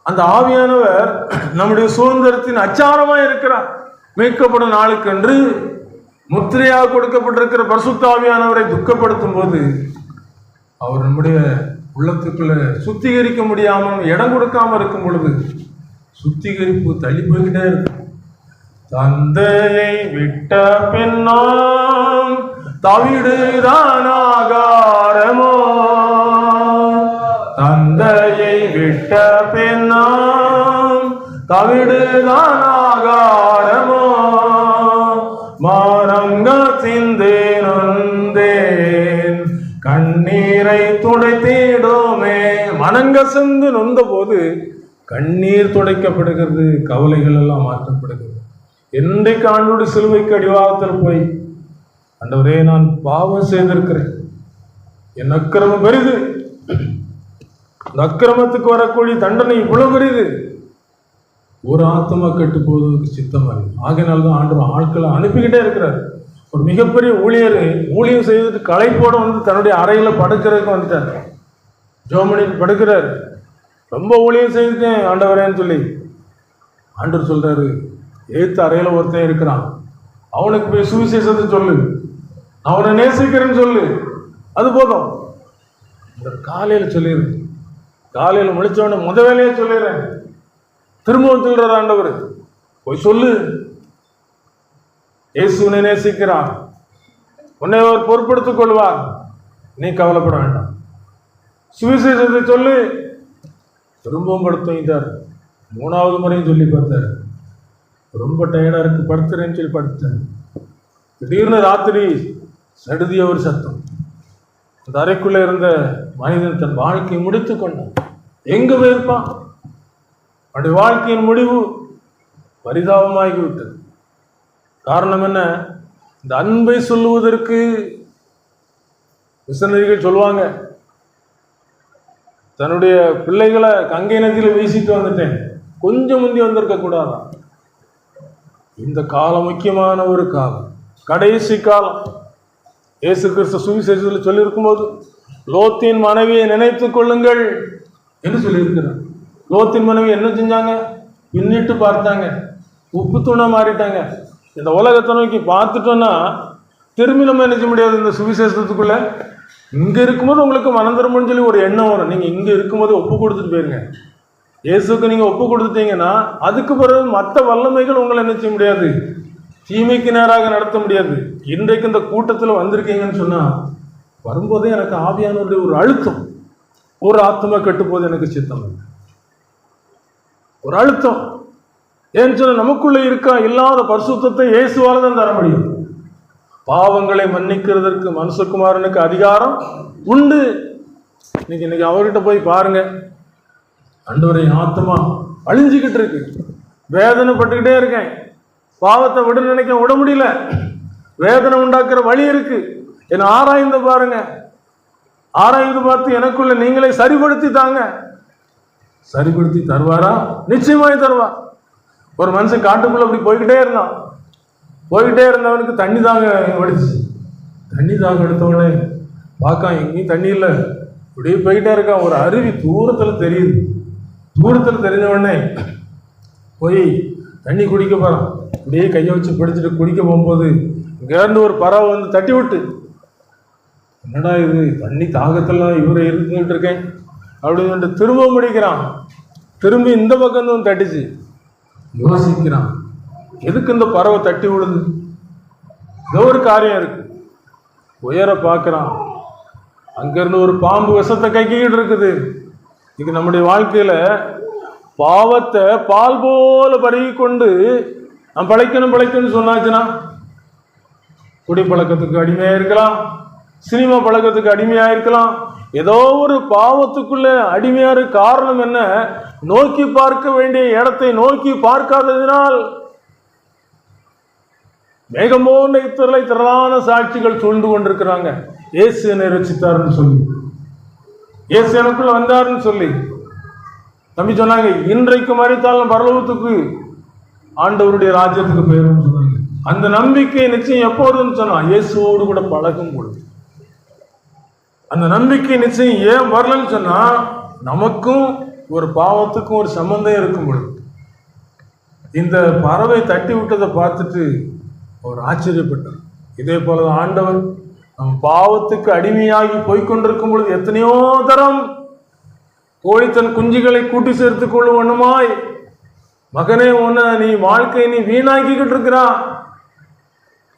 A: அந்த ஆவியானவர் நம்முடைய சுதந்திரத்தின் அச்சாரமாக இருக்கிறார். மீட்கப்படும் நாளுக்கென்று முத்திரையாக கொடுக்கப்பட்டிருக்கிற பரிசுத்த ஆவியானவரை துக்கப்படுத்தும் போது அவர் நம்முடைய உள்ளத்துக்குள்ள சுத்திகரிக்க முடியாமல் இடம் கொடுக்காம இருக்கும் பொழுது சுத்திகரிப்பு தள்ளி போய்கிட்டே இருக்கு. தந்தையை விட்ட பின்னாம் தவிடுதான் ஆகாரமோ, தந்தையை விட்ட பின்னாம் தவிடுதான் ஆகாரமோ, மாரங்க சிந்தேன் கண்ணீரை துடைத்திடுமே. மனங்க சிந்து நொந்த போது கண்ணீர் துடைக்கப்படுகிறது, கவலைகள் எல்லாம் மாற்றப்படுகிறது. என்றைக்கு ஆண்டோடு சிலுவைக்கு அடிவாகத்தில் போய் ஆண்டவரே நான் பாவம் செய்திருக்கிறேன், என் அக்கிரமம் பெரிது, இந்த அக்கிரமத்துக்கு வரக்கூடிய தண்டனை இவ்வளவு பெரிது, ஒரு ஆத்மா கெட்டு போவதற்கு சித்தமாக இருக்கு. ஆகையினால்தான் ஆண்டவர் ஆட்களை அனுப்பிக்கிட்டே இருக்கிறார். ஒரு மிகப்பெரிய ஊழியம் செய்துட்டு களைப்போட வந்து தன்னுடைய அறையில் படுக்கிறதுக்கு வந்துட்டார். ஜோமனிக்கு படுக்கிறார். ரொம்ப ஊழியம் செய்துட்டேன் ஆண்டவரேன்னு சொல்லி ஆண்டவர் சொல்றாரு, ஏத்த அறையில் ஒருத்தன் இருக்கிறான், அவனுக்கு போய் சுவிசேஷத்தை சொல்லு, அவனை நேசிக்கிறேன்னு சொல்லு, அது போதும். காலையில் சொல்லிடு, காலையில் முடிச்சவொடனே முத வேலையே சொல்லிடுறேன். திரும்பவும் சொல்றார் ஆண்டவர், போய் சொல்லு, இயேசு உன்னை நேசிக்கிறார், உன்னை அவர் பொறுப்படுத்திக் கொள்வார், நீ கவலைப்பட வேண்டாம், சுவிசேஷத்தை சொல்லு. திரும்பவும் படுத்தார். 3வது முறையும் சொல்லி பார்த்தார். ரொம்ப டயர்டா இருக்கு, படுத்துறேன்னு சொல்லி படுத்தார். திடீர்னு ராத்திரி சடுதிய ஒரு சத்தம். அந்த அறைக்குள்ள இருந்த மனிதன் தன் வாழ்க்கையை முடித்து கொண்டான். எங்க போயிருப்பான்? அவனுடைய வாழ்க்கையின் முடிவு பரிதாபமாகிவிட்டது. காரணம் என்ன? இந்த அன்பை சொல்லுவதற்கு மிஷனரிகள் சொல்லுவாங்க, தன்னுடைய பிள்ளைகளை கங்கை நதியில் வீசிட்டு வந்துட்டேன், கொஞ்சம் முந்தி வந்திருக்க கூடாதான். இந்த காலம் முக்கியமான ஒரு காலம், கடைசி காலம். இயேசு கிறிஸ்து சுவிசேஷத்தில் சொல்லியிருக்கும் போது லோத்தின் மனைவியை நினைத்துக் கொள்ளுங்கள் என்று சொல்லியிருக்கிறார். லோத்தின் மனைவி என்ன செஞ்சாங்க? பின்னிட்டு பார்த்தாங்க, உப்பு தூணா மாறிட்டாங்க. இந்த உலகத்தை நோக்கி பார்த்துட்டோன்னா திரும்பி நம்ம நினைக்க முடியாது. இந்த சுவிசேஷத்துக்குள்ள இங்க இருக்கும்போது உங்களுக்கு மனம் திரும்புன்னு சொல்லி ஒரு எண்ணம் வரும். நீங்க இங்க இருக்கும்போது ஒப்பு கொடுத்துட்டு போயிருங்க. இயேசுக்கு நீங்க ஒப்பு கொடுத்துட்டீங்கன்னா அதுக்கு பிறகு மற்ற வல்லமைகள் உங்களை என்ன செய்ய முடியாது, தீமைக்கு நேராக நடத்த முடியாது. இன்றைக்கு இந்த கூட்டத்தில் வந்திருக்கீங்கன்னு சொன்னா வரும்போதே எனக்கு ஆவியானவருடைய ஒரு அழுத்தம், ஒரு ஆத்மா கட்டும்போது எனக்கு சித்தம் இல்லை, ஒரு அழுத்தம். ஏன்னு சொன்ன நமக்குள்ள இருக்கா இல்லாத பரிசுத்தத்தை இயேசுவால தான் தர முடியும். பாவங்களை மன்னிக்கிறதற்கு மனுஷகுமாரனுக்கு அதிகாரம் உண்டு. இன்னைக்கு அவர்கிட்ட போய் பாருங்க, ஆண்டவரே ஆத்மா அழிஞ்சுக்கிட்டு இருக்கு, வேதனைப்பட்டுக்கிட்டே இருக்கேன், பாவத்தை விட நினைக்க விட முடியல, வேதனை உண்டாக்குற வழி இருக்கு, என்னை ஆராய்ந்து பாருங்க, ஆராய்ந்து பார்த்து எனக்குள்ள நீங்களே சரிப்படுத்தி தாங்க. சரிப்படுத்தி தருவாரா? நிச்சயமாய் தருவார். ஒரு மனுஷன் காட்டுக்குள்ள அப்படி போய்கிட்டே இருந்தான். போய்கிட்டே இருந்தவனுக்கு தண்ணி தாங்க வடிச்சு, தண்ணி தாங்க எடுத்தவனே பார்க்கான், எங்கேயும் தண்ணி இல்லை, இப்படியே போய்கிட்டே இருக்கான். ஒரு அருவி தூரத்தில் தெரியுது. தூரத்தில் தெரிஞ்ச உடனே போய் தண்ணி குடிக்க போகிறான். இப்படியே கையை வச்சு பிடிச்சிட்டு குடிக்க போகும்போது இங்கேருந்து ஒரு பறவை வந்து தட்டி விட்டு, என்னடா இது, தண்ணி தாகத்தெல்லாம் இவரை இருந்துகிட்டு இருக்கேன் அப்படின்னு சொல்லிட்டு திரும்ப முடிக்கிறான். திரும்பி இந்த பக்கம் வந்து தட்டிச்சு. யோசிக்கிறான், எதுக்கு இந்த பறவை தட்டி விடுது? ஏதோ ஒரு காரியம் இருக்கு. உயர பார்க்குறான், அங்கேருந்து ஒரு பாம்பு விஷத்தை கைக்கிட்டு இருக்குது. இது நம்முடைய வாழ்க்கையில் பாவத்தை பால் போல பருகி கொண்டு நான் பிழைக்கணும்னு சொன்னாச்சுன்னா, குடி பழக்கத்துக்கு அடிமையாக இருக்கலாம், சினிமா பழக்கத்துக்கு அடிமையாக இருக்கலாம், ஏதோ ஒரு பாவத்துக்குள்ள அடிமையாரு. காரணம் என்ன? நோக்கி பார்க்க வேண்டிய இடத்தை நோக்கி பார்க்காததினால். மேகம் போன்ற இத்தரலை திரளான சாட்சிகள் சூழ்ந்து கொண்டிருக்கிறாங்க. இயேசு என்னை ரட்சித்தார்னு சொல்லி, இயேசு எனக்குள்ள வந்தாருன்னு சொல்லி தம்பி சொன்னாங்க, இன்றைக்கு மறித்தாலும் பரலோகத்துக்கு ஆண்டவருடைய ராஜ்யத்துக்கு போயிடும் சொன்னாங்க. அந்த நம்பிக்கை நிச்சயம் எப்போதுன்னு சொன்னா இயேசுவோடு கூட பழகும் பொழுது. அந்த நம்பிக்கை நிச்சயம் ஏன் வரலன்னு சொன்னா நமக்கும் ஒரு பாவத்துக்கும் ஒரு சம்பந்தம் இருக்கும் பொழுது. இந்த பறவை தட்டி விட்டதை பார்த்துட்டு அவர் ஆச்சரியப்பட்டார். இதே போலதான் ஆண்டவர் நம் பாவத்துக்கு அடிமையாகி போய்கொண்டிருக்கும் பொழுது எத்தனையோ தரம் கோழி தன் குஞ்சுகளை கூட்டி சேர்த்துக் கொள்ளும் ஒண்ணுமாய், மகனே உன்னை நீ வாழ்க்கையை நீ வீணாக்கிக்கிட்டு இருக்கிறா,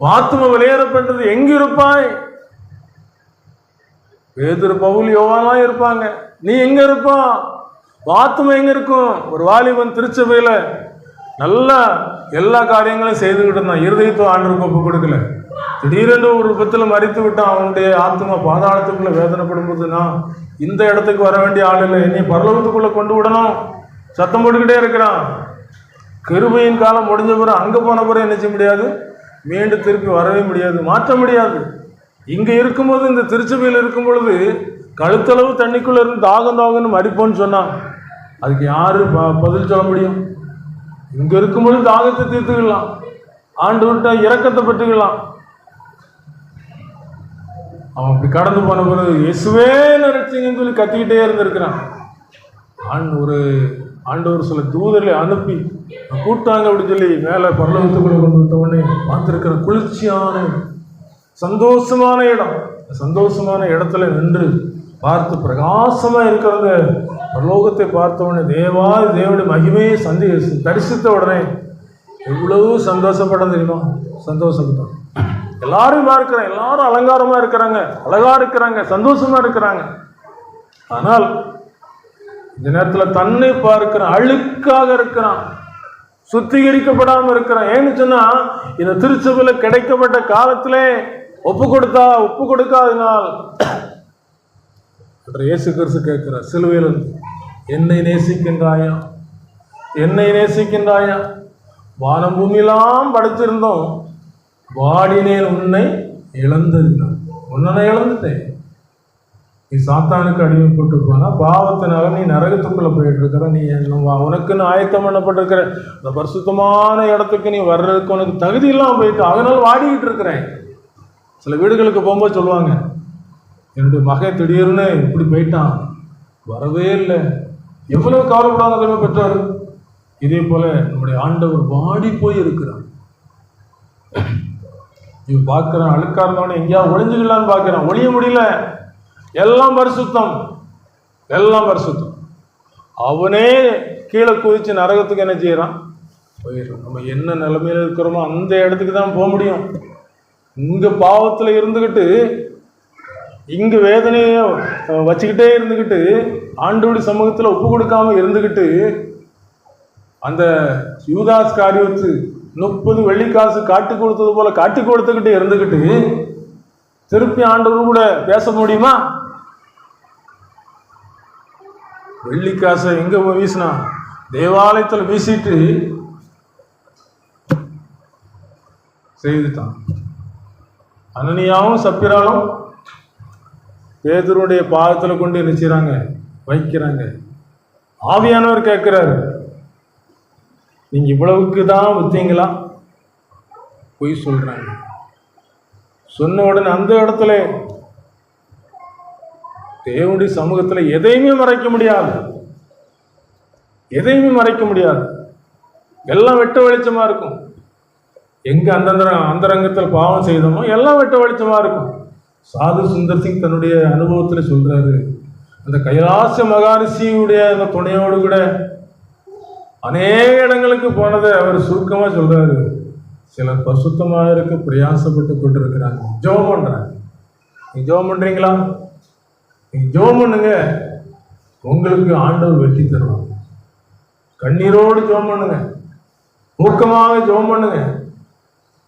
A: ஆத்தும விளையாடப்பட்டது எங்க இருப்பாய்? பேதுரு பவுல் யோவான்லாம் இருப்பாங்க, நீ எங்க இருப்பா? ஆத்தும எங்க இருக்கும்? ஒரு வாலிபன் திருச்சபையில நல்லா எல்லா காரியங்களும் செய்துகிட்டு இருந்தான், இருதயத்தை ஆண்டவருக்கு ஒப்பு கொடுக்கல. திடீரென்று ஒரு விபத்தில் மறித்து விட்டான். அவனுடைய ஆத்மா பாதாளத்துக்குள்ள வேதனைப்படும் போதுனா, இந்த இடத்துக்கு வர வேண்டிய ஆள் இல்லை, என்னை பரலோகத்துக்குள்ள கொண்டு விடணும் சத்தம் போட்டுக்கிட்டே இருக்கிறான். கிருபையின் காலம் முடிஞ்ச பிறகு அங்கே போன பிறகு என்ன செய்ய முடியாது, மீண்டும் திருப்பி வரவே முடியாது, மாற்ற முடியாது. இங்கே இருக்கும்போது, இந்த திருச்சபையில் இருக்கும் பொழுது கழுத்தளவு தண்ணிக்குள்ள இருந்து தாகம்னு மடிப்போன்னு சொன்னான். அதுக்கு யாரு பதில் சொல்ல முடியும்? இங்க இருக்கும்போது தாகத்தை தீர்த்துக்கலாம், ஆண்டவர்கிட்ட இரக்கத்தை பெற்றுக்கலாம். அவன் அப்படி கடந்து போன பிறகு இயேசுவே நினைச்சிங்கன்னு சொல்லி கத்திக்கிட்டே இருந்திருக்கிறான். ஆண்டவர் சில தூதர்களை அனுப்பி கூட்டாங்க அப்படின்னு சொல்லி மேலே பரலோகத்துக்குள்ள கொண்டு விட்ட உடனே பார்த்துருக்கிற குளிர்ச்சியான சந்தோஷமான இடம். சந்தோஷமான இடத்துல நின்று பார்த்து பிரகாசமா இருக்கிறத பரலோகத்தை பார்த்த உடனே தேவனுடைய மகிமையை தரிசித்த உடனே எவ்வளவு சந்தோஷப்பட தெரியுமா? சந்தோஷப்பட்டான். எல்லாரும் பார்க்கிறேன், எல்லாரும் அலங்காரமா இருக்கிறாங்க, அழகா இருக்கிறாங்க, சந்தோஷமா இருக்கிறாங்க. ஆனால் இந்த நேரத்தில் தன்னை பார்க்கிறான், அழுக்காக இருக்கிறான், சுத்திகரிக்கப்படாம இருக்கிறான். ஏன்னு சொன்னா, இந்த திருச்சபையில கிடைக்கப்பட்ட காலத்திலே ஒப்பு கொடுக்காதனால் இயேசு கிறிஸ்து கேட்கிறார் சிலுவையில், என்னை நேசிக்கின்றாயா, என்னை நேசிக்கின்றாயா? வானம் பூமியெல்லாம் படைச்சிருந்தோம், வாடினேன் உன்னை இழந்திருந்தான். உன்னை இழந்துட்டேன். நீ சாத்தானுக்கு அடிமைப்பட்டு போனா, பாவத்தினால நீ நரகத்துக்குள்ள போயிட்டு இருக்கிற. நீ உனக்குன்னு ஆயத்தம் பண்ணப்பட்டிருக்கிற இந்த பரிசுத்தமான இடத்துக்கு நீ வர்றதுக்கு உனக்கு தகுதி இல்லாமல் போயிட்டு, அதனால வாடிக்கிட்டு இருக்கிறேன். சில வீடுகளுக்கு போகும்போது சொல்லுவாங்க, என்னுடைய மகன் திடீர்னு இப்படி போயிட்டான், வரவே இல்லை. எவ்வளவு கவலைப்படாத தெரியுமா பெற்றார்? இதே போல நம்முடைய ஆண்டவர் வாடி போய் இருக்கிறார். இவன் பார்க்கிறான், அழுக்கா இருந்தவன எங்கேயாவது ஒளிஞ்சுக்கலான்னு பார்க்கிறான், ஒளிய முடியல. எல்லாம் பரிசுத்தம், எல்லாம் பரிசுத்தம். அவனே கீழே குதிச்சு நரகத்துக்கு என்ன செய்யறான்? போயிடுறான். நம்ம என்ன நிலைமையில இருக்கிறோமோ அந்த இடத்துக்கு தான் போக முடியும். இங்க பாவத்துல இருந்துகிட்டு, இங்க வேதனைய வச்சுக்கிட்டே இருந்துகிட்டு, ஆண்டவருடைய சமூகத்துல ஒப்பு கொடுக்காம இருந்துகிட்டு, அந்த யூதாஸ் காரியத்து 30 வெள்ளிக்காசு காட்டி கொடுத்தது போல காட்டி கொடுத்துக்கிட்டு இருந்துகிட்டு திருப்பி ஆண்டவர் கூட பேச முடியுமா? வெள்ளிக்காசை எங்க வீசினா? தேவாலயத்தில் வீசிட்டு செய்துட்டான். அனனியாவும் சப்பிராலும் பேதுருடைய பாதத்தில் கொண்டு என்ன செய்றாங்க? வைக்கிறாங்க. ஆவியானவர் கேட்கிறாரு, நீங்க இவ்வளவுக்கு தான் வித்தீங்களா? பொய் சொல்றாங்க. சொன்ன உடனே அந்த இடத்துல தேவனுடைய சமூகத்தில் எதையுமே மறைக்க முடியாது, எதையுமே மறைக்க முடியாது. எல்லாம் வெட்ட வெளிச்சமா இருக்கும். எங்க அந்தரங்கத்தில் பாவம் செய்தோமோ எல்லாம் வெட்ட வெளிச்சமா இருக்கும். சாது சுந்தர் சிங் தன்னுடைய அனுபவத்தில் சொல்றாரு, அந்த கைலாச மகாரிஷியுடைய அந்த துணையோடு கூட அநேக இடங்களுக்கு போனதை அவர் சுருக்கமா சொல்றாரு. சிலர் பரிசுத்தமாக இருக்க பிரயாசப்பட்டு கொண்டு இருக்கிறாங்க. ஜெபம் பண்றாங்க. நீங்க ஜெபம் பண்றீங்களா? நீங்க ஜெபம் பண்ணுங்க, உங்களுக்கு ஆண்டவர் வெற்றி தருவாங்க. கண்ணீரோடு ஜெபம் பண்ணுங்க, ஊக்கமாக ஜெபம் பண்ணுங்க.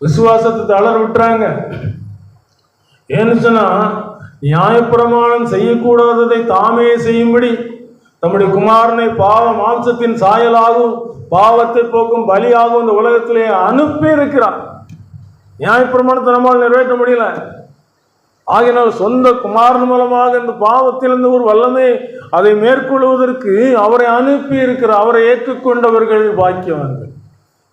A: விசுவாசத்தை தளர விட்டுறாங்க. ஏன்னு சொன்னா, நியாயப்பிரமாணம் செய்யக்கூடாததை தாமே செய்யும்படி தம்முடைய குமாரனை பாவ மாம்சத்தின் சாயலாகவும் பாவத்தை போக்கும் பலியாகவும் இந்த உலகத்திலே அனுப்பி இருக்கிறார். நியாயப்பிரமாணத்தை நம்மால் நிறைவேற்ற முடியல. ஆகினால் சொந்த குமாரன் மூலமாக இந்த பாவத்திலிருந்து ஒரு வல்லமை அதை மேற்கொள்வதற்கு அவரை அனுப்பி இருக்கிறார். அவரை ஏற்றுக்கொண்டவர்கள் பாக்கியவான்கள்.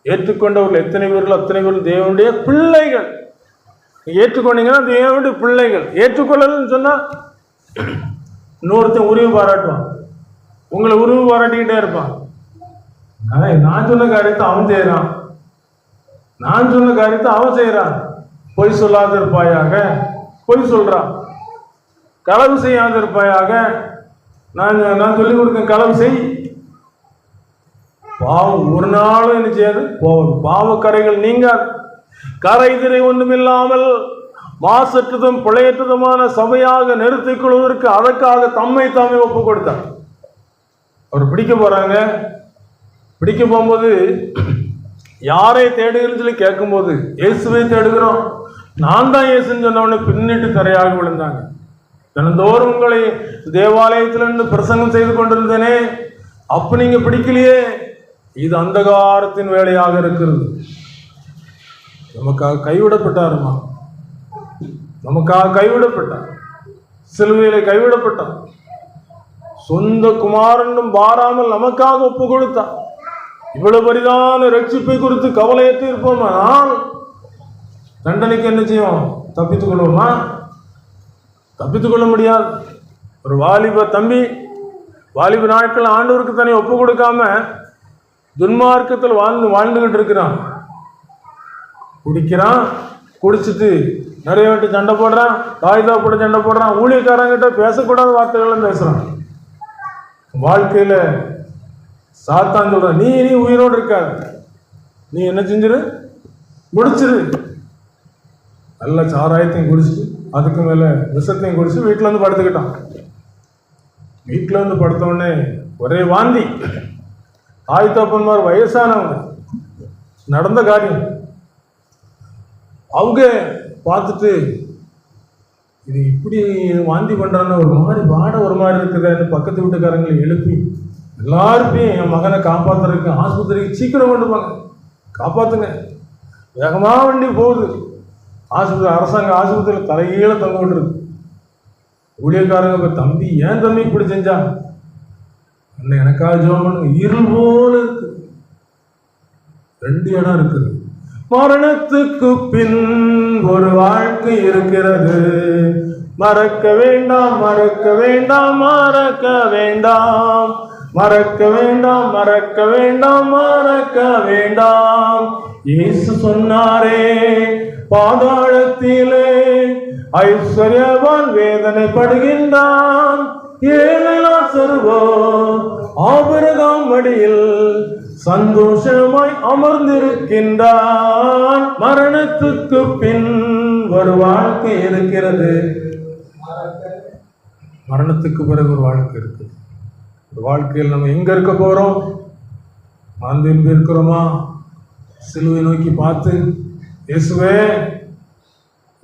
A: ஏற்றுக்கொண்டவர்கள் எத்தனை பேர்கள்? அத்தனை பேர்கள் தேவனுடைய பிள்ளைகள். ஏற்றுக்கொண்டீங்கன்னா தேவனுடைய பிள்ளைகள். ஏற்றுக்கொள்ளலன்னு சொன்னா இன்னொருத்தன் உரிமை பாராட்டுவான், உங்களை உரிமை பாராட்டிக்கிட்டே இருப்பான். நான் சொன்ன காரியத்தை அவன் செய்யறான், நான் சொன்ன காரியத்தை அவன் செய்யறான். பொய் சொல்லாத இருப்பாயாக, பொய் சொல்றான். களவு செய்யாத இருப்பாயாக, நான் சொல்லிக் கொடுக்க களவு செய். பாவம் ஒரு நாளும் என்ன செய்யாது? போகும். பாவக்கரைகள் நீங்காது. கரைதிரை ஒன்றுமில்லாமல் மாசற்றதும் பிழையற்றதுமான சபையாக நிறுத்திக் கொள்வதற்கு அதற்காக தம்மை தாமே ஒப்பு கொடுத்தார். அவர் பிடிக்க போறாங்க. பிடிக்க போகும்போது யாரை தேடுகிறேன்னு சொல்லி கேட்கும்போது இயேசுவை தேடுகிறோம், நான் தான் இயேசுன்னு சொன்னவனை பின்னிட்டு தரையாக விழுந்தாங்க. தினந்தோறும் உங்களை தேவாலயத்திலிருந்து பிரசங்கம் செய்து கொண்டிருந்தேனே, அப்ப நீங்க பிடிக்கலையே. இது அந்தகாரத்தின் வேலையாக இருக்கிறது. நமக்காக கைவிடப்பட்டாருமா, நமக்காக கைவிடப்பட்டார். சிலுவையிலே கைவிடப்பட்டார். சொந்த குமாரனும் பாராமல் நமக்காக ஒப்பு கொடுத்தார். இவ்வளவு பரிதான ரட்சிப்பை குறித்து கவலையற்று இருப்போம். ஆனால் தண்டனைக்கு என்ன செய்வோம்? தப்பித்துக் கொள்வோமா? தப்பித்துக் கொள்ள முடியாது. ஒரு வாலிப தம்பி வாலிப நாட்கள் ஆண்டவருக்கு தன்னை ஒப்பு கொடுக்காம துன்மார்க்கத்தில் வாழ்ந்துகிட்டு இருக்கிறான். குடிக்கிறான், குடிச்சிட்டு நிறைய வாட்டி சண்டை போடுறான், தாய்தா கூட சண்டை போடுறான், ஊழியக்காரங்கிட்ட பேசக்கூடாத வார்த்தைகள்லாம் பேசுறான். வாழ்க்கையில சாத்தான் சொல்ற, நீ உயிரோடு இருக்காது, நீ என்ன செஞ்சிரு, முடிச்சிரு. நல்ல சாராயத்தையும் குடிச்சிட்டு அதுக்கு மேல விஷத்தையும் குடிச்சு வீட்டுல வந்து படுத்துக்கிட்டான். வீட்டுல வந்து படுத்த உடனே ஒரே வாந்தி. தாய் தப்பன்மார் வயசானவங்க, நடந்த காரியம். அவங்க பார்த்துட்டு இது இப்படி வாந்தி பண்றான்னு ஒரு மாதிரி வாட ஒரு மாதிரி இருக்குதுன்னு பக்கத்து வீட்டுக்காரங்களை எழுப்பி எல்லாருப்பையும் என் மகனை காப்பாத்துறதுக்கு ஆஸ்பத்திரிக்கு சீக்கிரம் கொண்டு போங்க, காப்பாத்துங்க. வேகமா வண்டி போகுது. ஆஸ்பத்திரி, அரசாங்க ஆஸ்பத்திரியில் தலைகீழ தொங்க விட்டுருக்கு. ஊழியக்காரங்க போய், தம்பி ஏன் தம்பி இப்படி செஞ்சா, என்ன எனக்காக ஜெபம் பண்ணுங்க. இருள் போல இருக்கு. 2 இடம் இருக்குது. மரணத்துக்கு பின் ஒரு வாழ்க்கை இருக்கிறது, மறக்க வேண்டாம், மறக்க வேண்டாம், மறக்க வேண்டாம், மறக்க வேண்டாம், மறக்க வேண்டாம், மறக்க வேண்டாம். இயேசு சொன்னாரே, பாதாளத்திலே ஐஸ்வர்யவான் வேதனைப்படுகின்றான், ஏழை லாசருவோ ஆபிரகாம் மடியில் சந்தோஷமாய் அமர்ந்திருக்கின்றான். மரணத்துக்கு பின் ஒரு வாழ்க்கை இருக்கிறது. மரணத்துக்கு பிறகு ஒரு வாழ்க்கை இருக்குது. இந்த வாழ்க்கையில் நம்ம எங்க இருக்க போறோம்? மறந்து இருக்கிறோமா? சிலுவை நோக்கி பார்த்து, இயேசுவே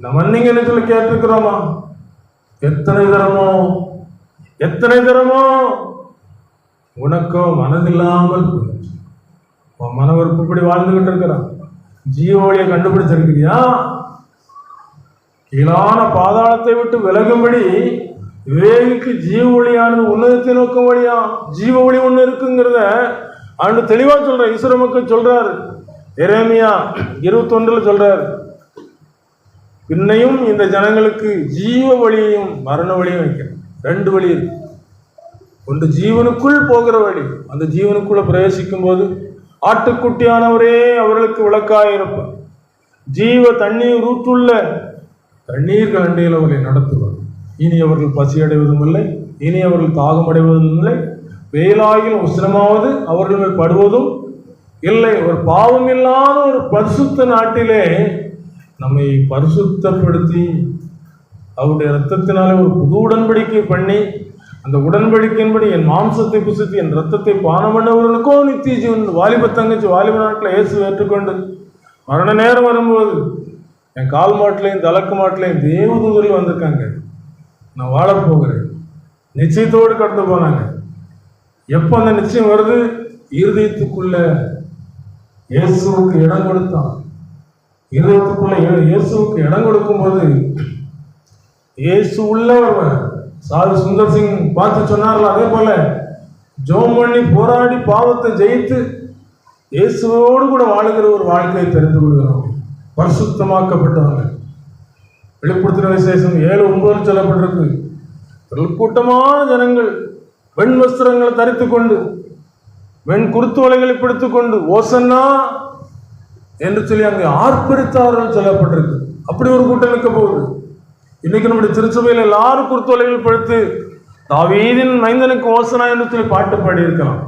A: நம்ம மன்னிங்கன்னு சொல்லி கேட்டிருக்கிறோமா? எத்தனை தரமோ உனக்கோ மனதில்லாமல் மன விருப்பப்படி வாழ்ந்துகிட்டு இருக்கிறான். ஜீவ வழியை கண்டுபிடிச்சிருக்கிறியா? கீழான பாதாளத்தை விட்டு விலகும்படி விவேகிக்கு ஜீவ ஒளியானது உன்னதத்தை நோக்கும் வழியா ஜீவ ஒளி ஒண்ணு இருக்குங்கிறத ஆண்டு தெளிவா சொல்ற. இஸ்ரவேல் மக்கள் சொல்றாரு, எரேமியா 21 சொல்றாரு, பின்னையும் இந்த ஜனங்களுக்கு ஜீவ வழியையும் மரண வழியும் வைக்கிறேன். 2 வழி இருக்கு. ஒன்று ஜீவனுக்குள் போகிற வழி. அந்த ஜீவனுக்குள்ள பிரவேசிக்கும் போது ஆட்டுக்குட்டியானவரே அவர்களுக்கு விளக்காயிருப்பார். ஜீவ தண்ணீர் ஊற்றுள்ள தண்ணீர் கண்டையில் அவர்களை நடத்துவார். இனி அவர்கள் பசி அடைவதும் இல்லை, இனி அவர்கள் தாகம் அடைவதும் இல்லை, வெயிலாகிலும் உஷ்ணமாவது அவர்கள் மேல் படுவதும் இல்லை. ஒரு பாவம் இல்லாத ஒரு பரிசுத்த நாட்டிலே நம்மை பரிசுத்தப்படுத்தி அவருடைய இரத்தத்தினாலே ஒரு புது உடன்படிக்கை பண்ணி, அந்த உடன்படிக்கையின்படி என் மாம்சத்தை புசித்து என் ரத்தத்தை பானம் பண்ணவர்களுக்கோ நித்திய ஜீவன். வாலிப தங்கச்சி வாலிப நாட்டில் இயேசு ஏற்றுக்கொண்டு மரண நேரம் வரும்போது என் கால் மாட்டிலையும் தலக்கு மாட்டிலையும் தேவதூதர்கள் வந்திருக்காங்க, நான் வாழப்போகிறேன் நிச்சயத்தோடு கடந்து போனாங்க. எப்போ அந்த நிச்சயம் வருது? இருதயத்துக்குள்ள இயேசுவுக்கு இடம் கொடுத்தான். இருதயத்துக்குள்ள இயேசுவுக்கு இடம் கொடுக்கும்போது இயேசு உள்ளவர். சாது சுந்தர் சிங் பார்த்து சொன்னார்கள், அதே போல ஜெபம் பண்ணி போராடி பாவத்தை ஜெயித்து இயேசுவோடு கூட வாழுகிற ஒரு வாழ்க்கையை தெரிந்து கொள்கிறோம். பரிசுத்தமாக்கப்பட்டவங்க. வெளிப்படுத்தின விசேஷம் 7:9 சொல்லப்பட்டிருக்கு. கூட்டமான ஜனங்கள் வெண் வஸ்திரங்களை தரித்து கொண்டு வெண் குருத்துவலைகளை பிடித்துக் கொண்டு ஓசன்னா என்று சொல்லி அங்கே ஆர்ப்பரித்தார்கள் சொல்லப்பட்டிருக்கு. அப்படி ஒரு கூட்டம் நிற்க போகுது. இன்னைக்கு நம்முடைய திருச்சபையில் எல்லாரும் குருத்துவலைகள் படுத்து தாவீதின் மைந்தனுக்கு ஓசனா என்று சொல்லி பாட்டு பாடி இருக்கலாம்.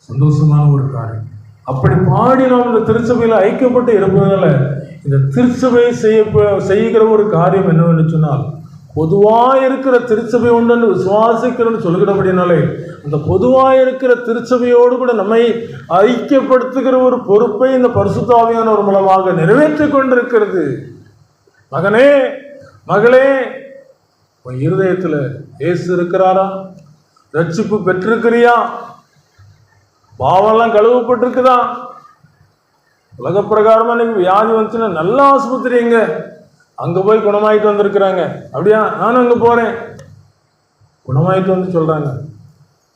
A: சந்தோஷமான ஒரு காரியம். அப்படி பாடி நாம் இந்த திருச்சபையில் ஐக்கியப்பட்டு இருப்பதனால இந்த திருச்சபை செய்கிற ஒரு காரியம் என்னவென்று சொன்னால், பொதுவாக இருக்கிற திருச்சபை ஒன்று விசுவாசிக்கிறன்னு சொல்கிறபடினாலே அந்த பொதுவாக இருக்கிற திருச்சபையோடு கூட நம்மை ஐக்கியப்படுத்துகிற ஒரு பொறுப்பை இந்த பரிசுத்த ஆவியானவர் மூலமாக நிறைவேற்றி கொண்டிருக்கிறது. மகனே, மகளே, உன் இருதயத்தில் இயேசு இருக்கிறாரா? ரட்சிப்பு பெற்றிருக்கிறியா? பாவம்லாம் கழுவப்பட்டிருக்குதா? உலக பிரகாரமா இன்னைக்கு வியாதி வந்துச்சுன்னா நல்ல ஆஸ்பத்திரி எங்க, அங்க போய் குணமாயிட்டு வந்திருக்கிறாங்க. அப்படியா? நானும் அங்க போறேன், குணமாயிட்டு வந்து சொல்றாங்க.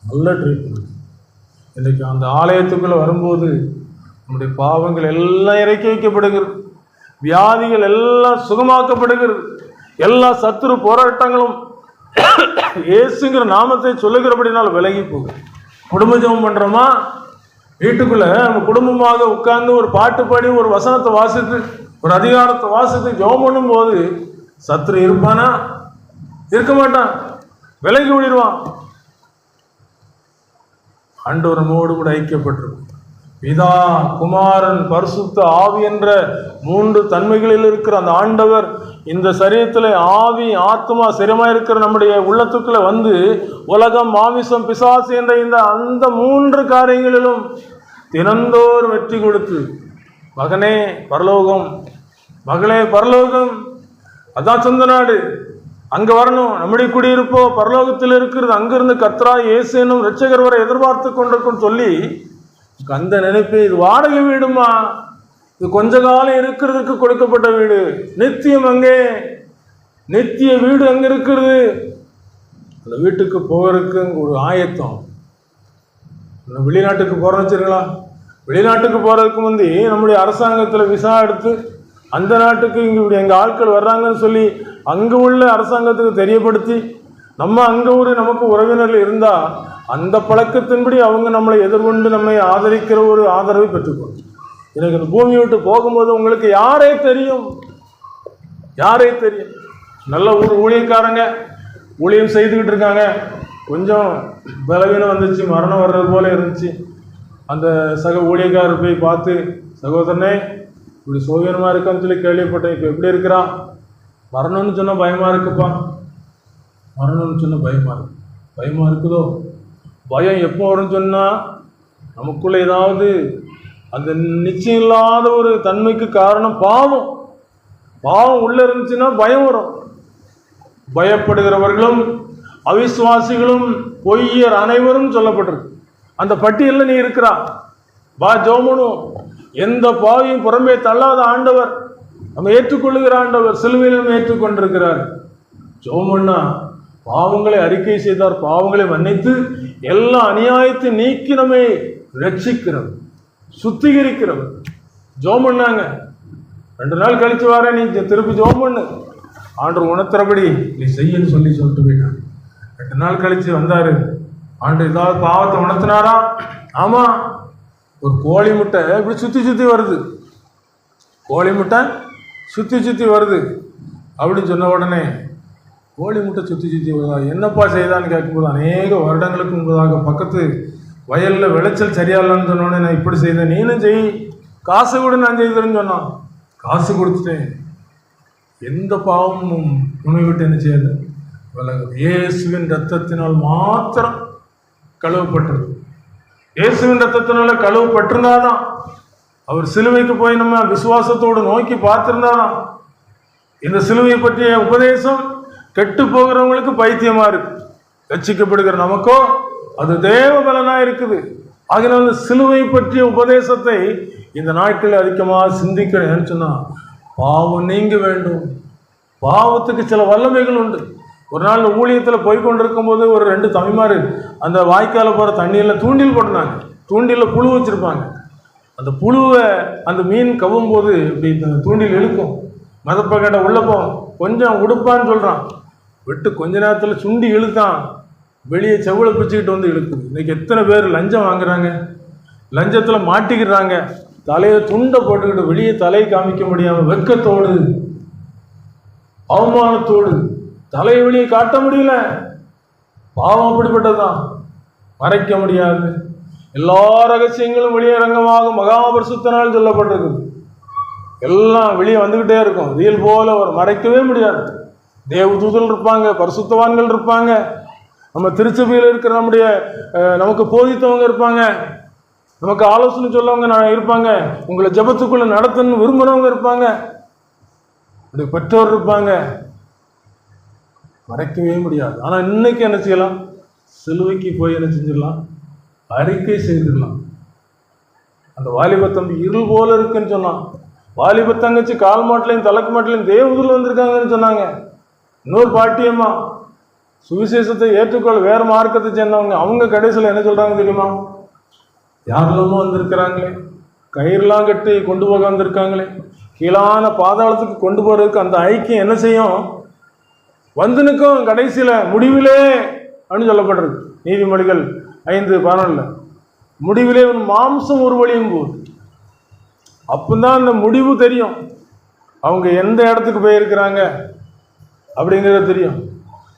A: நல்ல ட்ரீட்மெண்ட். இன்னைக்கு அந்த ஆலயத்துக்குள்ள வரும்போது நம்முடைய பாவங்கள் எல்லாம் இறக்கி வைக்கப்படுகிறது, வியாதிகள் எல்லாம் சுகமாக்கப்படுகிறது, எல்லா சத்துரு போராட்டங்களும் இயேசுங்கிற நாமத்தை சொல்லுகிறபடினால் விலகி போகும். குடும்ப ஜெபம் பண்றோமா? வீட்டுக்குள்ள நம்ம குடும்பமாக உட்கார்ந்து ஒரு பாட்டு பாடி ஒரு வசனத்தை வாசித்து ஒரு அதிகாரத்தை வாசித்து ஜெபம் பண்ணும் போது சத்துரு இருப்பானா? இருக்க மாட்டான், விலகி விடுவான். ஆண்டவர் நம்மோடு கூட ஐக்கியப்பட்டிருக்கும். பிதா, குமாரன், பரிசுத்த ஆவி என்ற 3 தன்மைகளில் இருக்கிற அந்த ஆண்டவர் இந்த சரீரத்தில் ஆவி, ஆத்மா, சிரமா இருக்கிற நம்முடைய உள்ளத்துக்குள்ள வந்து உலகம், மாமிசம், பிசாசு என்ற அந்த 3 காரியங்களிலும் தினந்தோறும் வெற்றி கொடுத்து, மகனே பரலோகம், மகளே பரலோகம், அதான் சொந்த நாடு, அங்க வரணும், நம்முடைய குடியிருப்போ பரலோகத்தில் இருக்கிறது, அங்கிருந்து கர்த்தராகிய இயேசு என்னும் இரட்சகர் வரை எதிர்பார்த்து கொண்டிருக்கும் சொல்லி அந்த நினைப்பு. இது வாடகை வீடுமா, இது கொஞ்ச காலம் இருக்கிறதுக்கு கொடுக்கப்பட்ட வீடு. நித்தியம் அங்கே, நித்திய வீடு அங்க இருக்கிறது. அந்த வீட்டுக்கு போகிறதுக்கு ஒரு ஆயத்தம். வெளிநாட்டுக்கு போறோம்னு வச்சுருங்களா, வெளிநாட்டுக்கு போறதுக்கு முந்தி நம்முடைய அரசாங்கத்தில் விசா எடுத்து அந்த நாட்டுக்கு இங்கே இப்படி எங்கள் ஆட்கள் வர்றாங்கன்னு சொல்லி அங்கே உள்ள அரசாங்கத்துக்கு தெரியப்படுத்தி நம்ம அங்கே நமக்கு உறவினர்கள் இருந்தால் அந்த பழக்கத்தின்படி அவங்க நம்மளை எதிர்கொண்டு நம்மை ஆதரிக்கிற ஒரு ஆதரவை பெற்றுக்கணும். எனக்கு இந்த பூமியை விட்டு போகும்போது உங்களுக்கு யாரே தெரியும், யாரே தெரியும், நல்ல ஊழியக்காரங்க ஊழியம் செய்துக்கிட்டு இருக்காங்க, கொஞ்சம் பலவீனம் வந்துச்சு, மரணம் வர்றது போல இருந்துச்சு. அந்த சக ஊழியக்காரர் போய் பார்த்து, சகோதரனே இப்படி சோகனமாக இருக்கான்னு சொல்லி கேள்விப்பட்டேன், இப்போ எப்படி இருக்கிறான்? மரணம்னு சொன்னால் பயமாக இருக்குப்பா. மரணம்னு சொன்னால் பயமாக இருக்குதோ? பயம் எப்போ வரும்னு சொன்னால் நமக்குள்ள ஏதாவது அந்த நிச்சயம் இல்லாத ஒரு தன்மைக்கு காரணம் பாவம் உள்ள இருந்துச்சுன்னா பயம் வரும். பயப்படுகிறவர்களும் அவிசுவாசிகளும் பொய்யர் அனைவரும் சொல்லப்பட்டிருக்கு. அந்த பட்டியலில் நீ இருக்கிறா. பா ஜோமனு, எந்த பாவையும் புறம்பே தள்ளாத ஆண்டவர், நம்ம ஏற்றுக்கொள்ளுகிற ஆண்டவர், சிலுவையிலும் ஏற்றுக்கொண்டிருக்கிறார். ஜோமன்னா பாவங்களை அறிக்கை செய்தார், பாவங்களை மன்னித்து எல்லா அநியாயத்தை நீக்கி நம்மை ரட்சிக்கிறவர், சுத்திகரிக்கிறவர். ஜோம் பண்ணாங்க. 2 நாள் கழிச்சு வர, நீ திருப்பி ஜோம் பண்ணு, ஆண்டவர் உணர்த்துறபடி நீ செய்யன்னு சொல்லிட்டு போயிட்டாங்க. 2 நாள் கழிச்சு வந்தாரு. ஆண்டு ஏதாவது பாவத்தை உணர்த்தினாரா? ஆமா, ஒரு கோழி முட்டை இப்படி சுத்தி வருது, கோழி முட்டை சுத்தி வருது அப்படின்னு சொன்ன உடனே, கோழி முட்டை சுத்தி வருதா, என்னப்பா செய்தான்னு கேட்கும்போது, அநேக வருடங்களுக்கு முன்பதாக பக்கத்து வயலில் விளைச்சல் சரியாகலன்னு சொன்னோடனே, நான் இப்படி செய்தேன், நீனும் செய், காசு கூட நான் செய்தேன்னு சொன்னான். காசு கொடுத்துட்டேன். எந்த பாவமும் உணவை விட்டு என்ன செய்யாது விலகுது. இயேசுவின் ரத்தத்தினால் மாத்திரம் கழுவப்பட்டது. இயேசுவின் ரத்தத்தினால கழுவப்பட்டிருந்தாதான், அவர் சிலுவைக்கு போய் நம்ம விசுவாசத்தோடு நோக்கி பார்த்திருந்தாதான். இந்த சிலுவை பற்றிய உபதேசம் கெட்டு போகிறவங்களுக்கு பைத்தியமா இருக்கு, ரட்சிக்கப்படுகிற நமக்கோ அது தேவ பலனா இருக்குது. ஆகினால சிலுவை பற்றிய உபதேசத்தை இந்த நாட்களில் அதிகமாக சிந்திக்கிறேன்னு சொன்னா, பாவம் நீங்க வேண்டும். பாவத்துக்கு சில வல்லமைகள் உண்டு. ஒரு நாள் ஊழியத்தில் போய் கொண்டிருக்கும் போது ஒரு 2 தம்பிமாரு அந்த வாய்க்கால போகிற தண்ணியில் தூண்டில் போட்டுனாங்க. தூண்டில புழு வச்சிருப்பாங்க. அந்த புழுவை அந்த மீன் கவும் போது இப்படி தூண்டில் இழுக்கும். மதப்பகடை உள்ளப்போ கொஞ்சம் உடுப்பான்னு சொல்கிறான், விட்டு கொஞ்ச நேரத்தில் சுண்டி இழுத்தான், வெளியே செவ்வளை பிடிச்சிக்கிட்டு வந்து இழுக்குது. இன்னைக்கு எத்தனை பேர் லஞ்சம் வாங்குறாங்க, லஞ்சத்தில் மாட்டிக்கிறாங்க, தலையை துண்டை போட்டுக்கிட்டு வெளியே தலையை காமிக்க முடியாமல் வெட்கத்தோடு அவமானத்தோடு தலையை வெளியே காட்ட முடியல. பாவம் அப்படிப்பட்டதுதான், மறைக்க முடியாது. எல்லா ரகசியங்களும் வெளியரங்கமாக மகாபரிசுத்த நாள் சொல்லப்பட்டிருக்குது. எல்லாம் வெளியே வந்துக்கிட்டே இருக்கும், வெயில் போல ஒரு மறைக்கவே முடியாது. தேவதூதர்கள் இருப்பாங்க, பரிசுத்தவான்கள் இருப்பாங்க, நம்ம திருச்சபையில் இருக்கிற நமக்கு போதித்தவங்க இருப்பாங்க, நமக்கு ஆலோசனை சொல்லவங்க இருப்பாங்க, உங்களை ஜபத்துக்குள்ள நடத்தணும்னு விரும்புகிறவங்க இருப்பாங்க, பெற்றோர் இருப்பாங்க. மறைக்கவே முடியாது. ஆனால் இன்னைக்கு என்ன செய்யலாம்? சிலுவைக்கு போய் என்ன செஞ்சிடலாம்? அறிக்கை செய்திடலாம். அந்த வாலிப தம்பி இருள் போல இருக்குன்னு சொன்னான். வாலிப தங்கச்சி கால் மாட்டிலையும் தலைக்கு மாட்டிலையும் தேவதூதர்கள் வந்திருக்காங்கன்னு சொன்னாங்க. இன்னொரு பாட்டியம்மா சுவிசேஷத்தை ஏற்றுக்கொள்ள வேற மார்க்கத்தை சேர்ந்தவங்க, அவங்க கடைசியில் என்ன சொல்றாங்க தெரியுமா? யாரெல்லாமோ வந்திருக்கிறாங்களே, கயிறுலாம் கட்டி கொண்டு போக வந்திருக்காங்களே, கீழான பாதாளத்துக்கு கொண்டு போறதுக்கு அந்த ஐக்கியம் என்ன செய்யும்? வந்து நிற்கும் கடைசியில், முடிவிலே அப்படின்னு சொல்லப்படுறது. நீதிமொழிகள் 5:11 முடிவிலே ஒரு மாம்சம் ஒரு வழியும் போகுது. அப்பதான் அந்த முடிவு தெரியும், அவங்க எந்த இடத்துக்கு போயிருக்கிறாங்க அப்படிங்கிறது தெரியும்.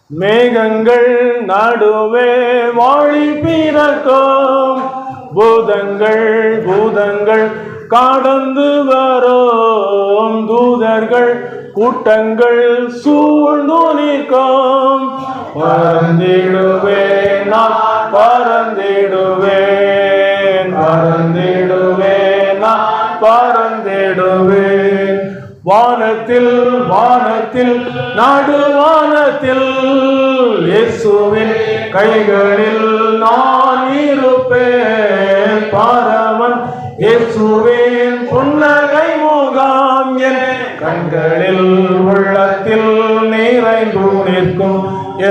A: மேகங்கள் நடுவே வாழி பிறக்கும், பூதங்கள் கடந்து வரும், தூதர்கள் கூட்டங்கள் சூழ்ந்து நிற்கும். பறந்திடுவேன் நான் பறந்திடுவேன், பறந்திடுவேன் நான் பறந்திடுவேன். வானத்தில் நடுவானத்தில் இயேசுவின் கைகளில் நான் இருப்பேன். பரமன் இயேசுவின் புன்னகை முகம் என் கண்களில் உள்ளத்தில் நிறைந்து நிற்கும்,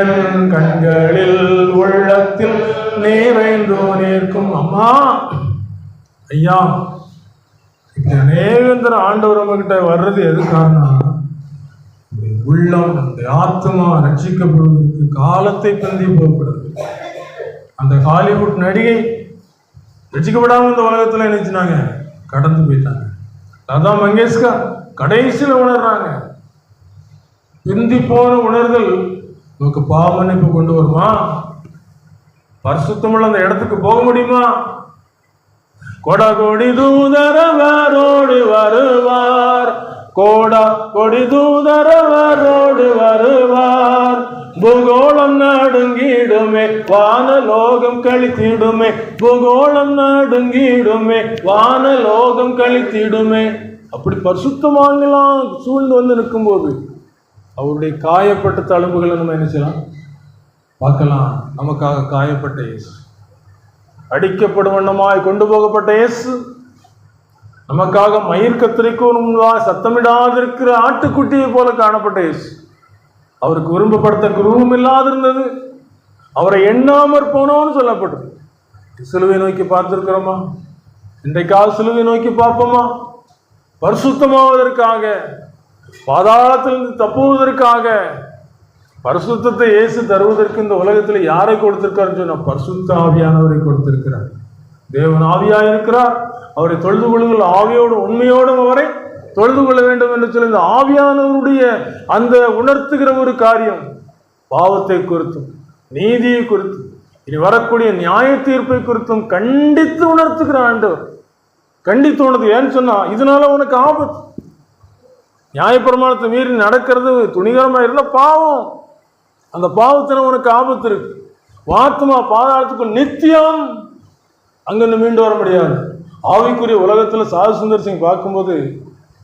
A: என் கண்களில் உள்ளத்தில் நிறைந்து நிற்கும். அம்மா ஐயா, அநேகந்தர ஆண்டவர் நம்ம கிட்ட வர்றது எது காரணம்? உள்ளம், அந்த ஆத்மா ரட்சிக்கப்படுவதற்கு காலத்தை பந்தி போகப்படுது. அந்த ஹாலிவுட் நடிகை ரட்சிக்கப்படாம இந்த உலகத்துல நினைச்சுனாங்க, கடந்து போயிட்டாங்க. லதா மங்கேஷ்கர் கடைசியில் உணர்றாங்க. பிந்தி போன உணர்தல் நமக்கு பாவ மன்னிப்பு கொண்டு வருமா? பரிசுத்தமுள்ள அந்த இடத்துக்கு போக முடியுமா? கோடா கோடி தூதரவரோடு வருவார், கோடா கொடி தூதரவரோடு வருவார். பூகோளம் நடுங்கிடுமே, வானலோகம் கழித்திடுமே, பூகோளம் நடுங்கிடுமே, வானலோகம் கழித்திடுமே. அப்படி பரிசுத்தமானலாம் சூழ்ந்து வந்து நிற்கும்போது அவருடைய காயப்பட்ட தழும்புகளை நம்ம என்ன செய்யலாம்? பார்க்கலாம். நமக்காக காயப்பட்ட இயேசு, அடிக்கப்படும் வண்ணமாய் கொண்டு போகப்பட்ட இயேசு, நமக்காக மயிர் கத்திரிக்கும் சத்தமிடாதிருக்கிற ஆட்டுக்குட்டியை போல காணப்பட்ட இயேசு, அவருக்கு விரும்பப்படுத்த ரூபம் இல்லாதிருந்தது, அவரை எண்ணாமற் போனோன்னு சொல்லப்பட்டது. சிலுவை நோக்கி பார்த்திருக்கிறோமா? இன்றைக்காக சிலுவை நோக்கி பார்ப்போமா? பரிசுத்தமாவதற்காக, பாதாளத்திலிருந்து தப்புவதற்காக, பரிசுத்தத்தை இயேசு தருவதற்கு இந்த உலகத்தில் யாரை கொடுத்திருக்காருன்னு சொன்னா, பரிசுத்த ஆவியானவரை கொடுத்திருக்கிறார். தேவன் ஆவியாக இருக்கிறார். அவரை தொழுது கொள்ளுங்கள், ஆவியோடும் உண்மையோடும் அவரை தொழுது கொள்ள வேண்டும் என்று சொல்லி இந்த ஆவியானவருடைய அந்த உணர்த்துகிற ஒரு காரியம், பாவத்தை குறித்தும் நீதியை குறித்தும் இனி வரக்கூடிய நியாய தீர்ப்பை குறித்தும் கண்டித்து உணர்த்துகிற ஆண்டவர். கண்டித்து உணர்த்து. ஏன்னு சொன்னா, இதனால உனக்கு ஆபத்து. நியாயப்பிரமாணத்தை மீறி நடக்கிறது துணிகரமா இருந்தா பாவம். அந்த பாவத்தின உனக்கு ஆபத்து இருக்கு. ஆத்மா பாதாளத்துக்குள் நித்தியம், அங்கிருந்து மீண்டு வர முடியாது. ஆவிக்குரிய உலகத்துல சாது சுந்தர் சிங் பார்க்கும்போது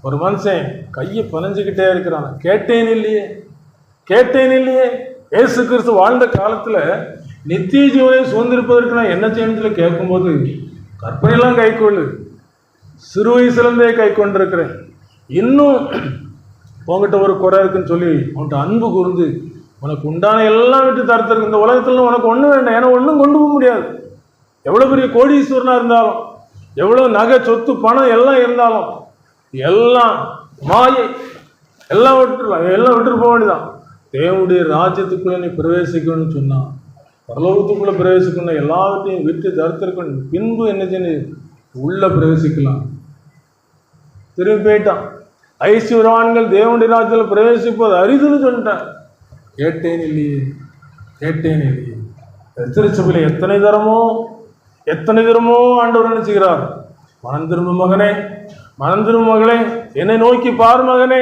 A: ஒரு மனுஷன் கையை பனஞ்சுக்கிட்டே இருக்கிறான். கேட்டேன் இல்லையே. இயேசு கிறிஸ்து வாழ்ந்த காலத்துல நித்திய ஜீவனை சுதந்திரிப்பதற்கு நான் என்ன செய்யணும் கேட்கும்போது, கற்பனையெல்லாம் கை கொள்ளு, சிறு வயசுலேருந்தே கை கொண்டிருக்கிறேன், இன்னும் உங்ககிட்ட ஒரு குறை இருக்குன்னு சொல்லி உன்கிட்ட அன்பு கூர்ந்து உனக்கு உண்டான எல்லாம் விட்டு தரத்திருக்கு. இந்த உலகத்துல உனக்கு ஒன்றும் வேண்டாம், ஏன்னா ஒன்றும் கொண்டு போக முடியாது. எவ்வளோ பெரிய கோடீஸ்வரனாக இருந்தாலும், எவ்வளோ நகை சொத்து பணம் எல்லாம் இருந்தாலும், எல்லாம் மாயை, எல்லாம் விட்டுருலாம், எல்லாம் விட்டுட்டு போக வேண்டியதான். தேவனுடைய ராஜ்யத்துக்குள்ளே நீ பிரவேசிக்கணும்னு சொன்னான், பரலோகத்துக்குள்ளே பிரவேசிக்கணும், எல்லாவற்றையும் விட்டு தடுத்திருக்கணும், பின்பு என்ன செய்யணும், உள்ள பிரவேசிக்கலாம். திரும்பி போயிட்டான். ஐஸ்வர்யவான்கள் தேவனுடைய ராஜ்யத்தில் பிரவேசிப்பது அரிதுன்னு சொல்லிட்டான். கேட்டேன் இல்லையே. திருச்சபையில் எத்தனை தரமோ ஆண்டவர் நினைச்சுக்கிறார், மனம் திரும்ப மகனே, மனம் திரும்ப மகளே, என்னை நோக்கி பார் மகனே,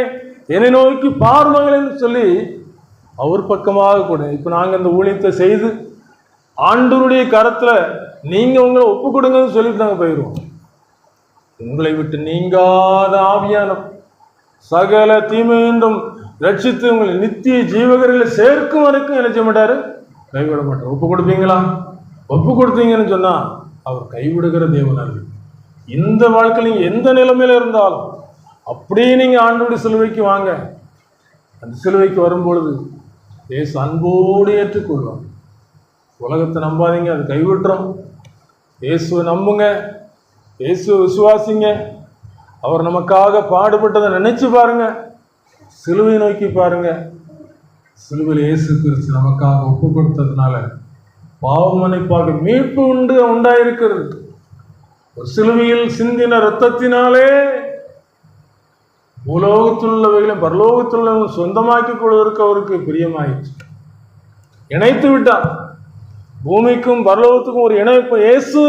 A: என்னை நோக்கி பார் மகளேன்னு சொல்லி அவர் பக்கமாக கூட. இப்போ நாங்கள் இந்த ஊழியத்தை செய்து ஆண்டவருடைய கரத்தில் நீங்கள் உங்களை ஒப்பு கொடுங்கன்னு சொல்லிட்டு நாங்கள் போயிடுவோம். உங்களை விட்டு நீங்காத ஆவியானம் சகல தீமையின்றும் ரட்சித்து உங்களை நித்திய ஜீவகரில் சேர்க்கும் வரைக்கும் என்ன செய்ய மாட்டாரு, கைவிட மாட்டார். ஒப்பு கொடுப்பீங்களா? ஒப்பு கொடுத்தீங்கன்னு சொன்னா அவர் கைவிடுகிற தேவனார். இந்த வாழ்க்கையில் எந்த நிலைமையில இருந்தாலும் அப்படியே நீங்க ஆண்டவருடைய சிலுவைக்கு வாங்க. அந்த சிலுவைக்கு வரும்பொழுது இயேசு அன்போடு ஏற்றுக்கொள்வார். உலகத்தை நம்பாதீங்க, அது கைவிட்டுறோம். இயேசுவை நம்புங்க, இயேசுவை விசுவாசிங்க. அவர் நமக்காக பாடுபட்டதை நினைச்சு பாருங்க, சிலுவை நோக்கி பாருங்க. சிலுவையில் இயேசு கிறிஸ்து நமக்காக ஒப்பு கொடுத்ததுனால பாவமன்னிப்பாக மீட்பு உண்டாயிருக்கிறது. ஒரு சிலுவையில் சிந்தின இரத்தத்தினாலே பூலோகத்தில் உள்ளவைகளையும் பரலோகத்தில் உள்ளவங்க சொந்தமாக்கிக் கொள்வதற்கு அவருக்கு பிரியமாயிடுச்சு. இணைத்து விட்டார். பூமிக்கும் பரலோகத்துக்கும் ஒரு இணைப்பு. இயேசு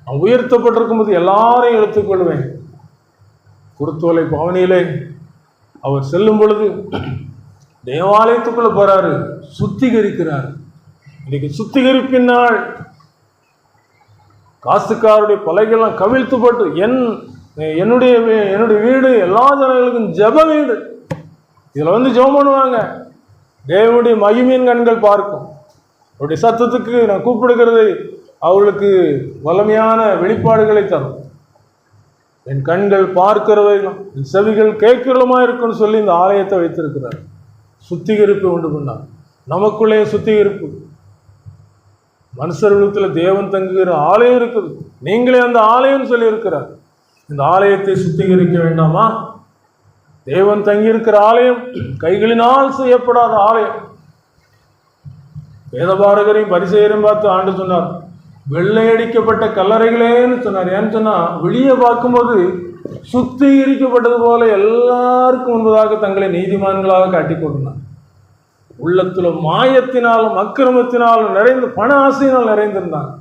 A: உயர்த்தப்பட்டிருக்கும் போது எல்லாரையும் எடுத்துக்கொள்வேன். குருத்தோலை பவனியிலே அவர் செல்லும் பொழுது தேவாலயத்துக்குள்ள போறாரு, சுத்திகரிக்கிறார். இன்னைக்கு சுத்திகரிப்பின் நாள். காசுக்காருடைய பலைகள்லாம் கவிழ்த்து போட்டு என்னுடைய வீடு எல்லா ஜனங்களுக்கும் ஜெப வீடு. இதுல வந்து ஜெபம் பண்ணுவாங்க. தேவனுடைய மகிமையின் கண்கள் பார்க்கும். அவருடைய சத்தத்துக்கு நான் கூப்பிடுகிறது அவர்களுக்கு வல்லமையான வெளிப்பாடுகளை தரும். என் கண்கள் பார்க்கிறவைகளும் என் செவிகள் கேட்கிறதுமா இருக்குன்னு சொல்லி இந்த ஆலயத்தை வைத்திருக்கிறார். சுத்திகரிப்பு உண்டு பண்ணார். நமக்குள்ளே சுத்திகரிப்பு. மனுஷர்களுக்குள்ள தேவன் தங்குகிற ஆலயம் இருக்குது. நீங்களே அந்த ஆலயம் சொல்லி இருக்கிறார். இந்த ஆலயத்தை சுத்திகரிக்க வேண்டாமா? தேவன் தங்கியிருக்கிற ஆலயம், கைகளினால் செய்யப்படாத ஆலயம். வேதபாரகரையும் பரிசேயரையும் பார்த்து ஆண்டு சொன்னார், வெள்ளையடிக்கப்பட்ட கல்லறைகளேன்னு சொன்னார். ஏன்னு சொன்னா, வெளியே பார்க்கும்போது சுத்திகரிக்கப்பட்டது போல எல்லாருக்கும் முன்பதாக தங்களை நீதிமான்களாக காட்டிக் கொண்டார். உள்ளத்துல மாயத்தினாலும் அக்கிரமத்தினாலும் நிறைந்து பண ஆசையினால் நிறைந்திருந்தாங்க.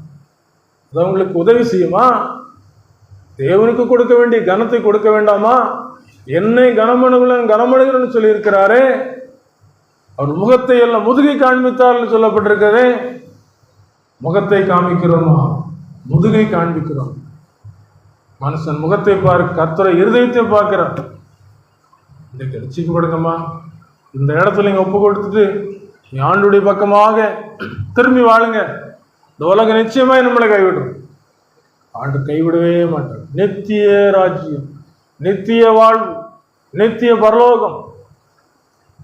A: அது அவங்களுக்கு உதவி செய்யுமா? தேவனுக்கு கொடுக்க வேண்டிய கனத்தை கொடுக்க வேண்டாமா? என்னை கனமணுகிறேன்னு சொல்லி இருக்கிறாரே. அவர் முகத்தை எல்லாம் முதுகை காண்பித்தார்னு சொல்லப்பட்டிருக்கிறதே. முகத்தை காமிக்கிறோமா? முதுகை காண்பிக்கிறோம். மனுஷன் முகத்தை பார்க்க, கர்த்தரை இருதயத்தை பார்க்கிறார். இன்றைக்கு ரட்சிக்கப்படுங்கம்மா. இந்த இடத்துல நீங்க ஒப்பு கொடுத்துட்டு நீ ஆண்டுடைய பக்கமாக திரும்பி வாழுங்க. இந்த உலகம் நிச்சயமாய் நம்மளை கைவிடும். ஆண்டு கைவிடவே மாட்டார். நித்திய ராஜ்யம், நித்திய வாழ்வு, நித்திய பரலோகம்.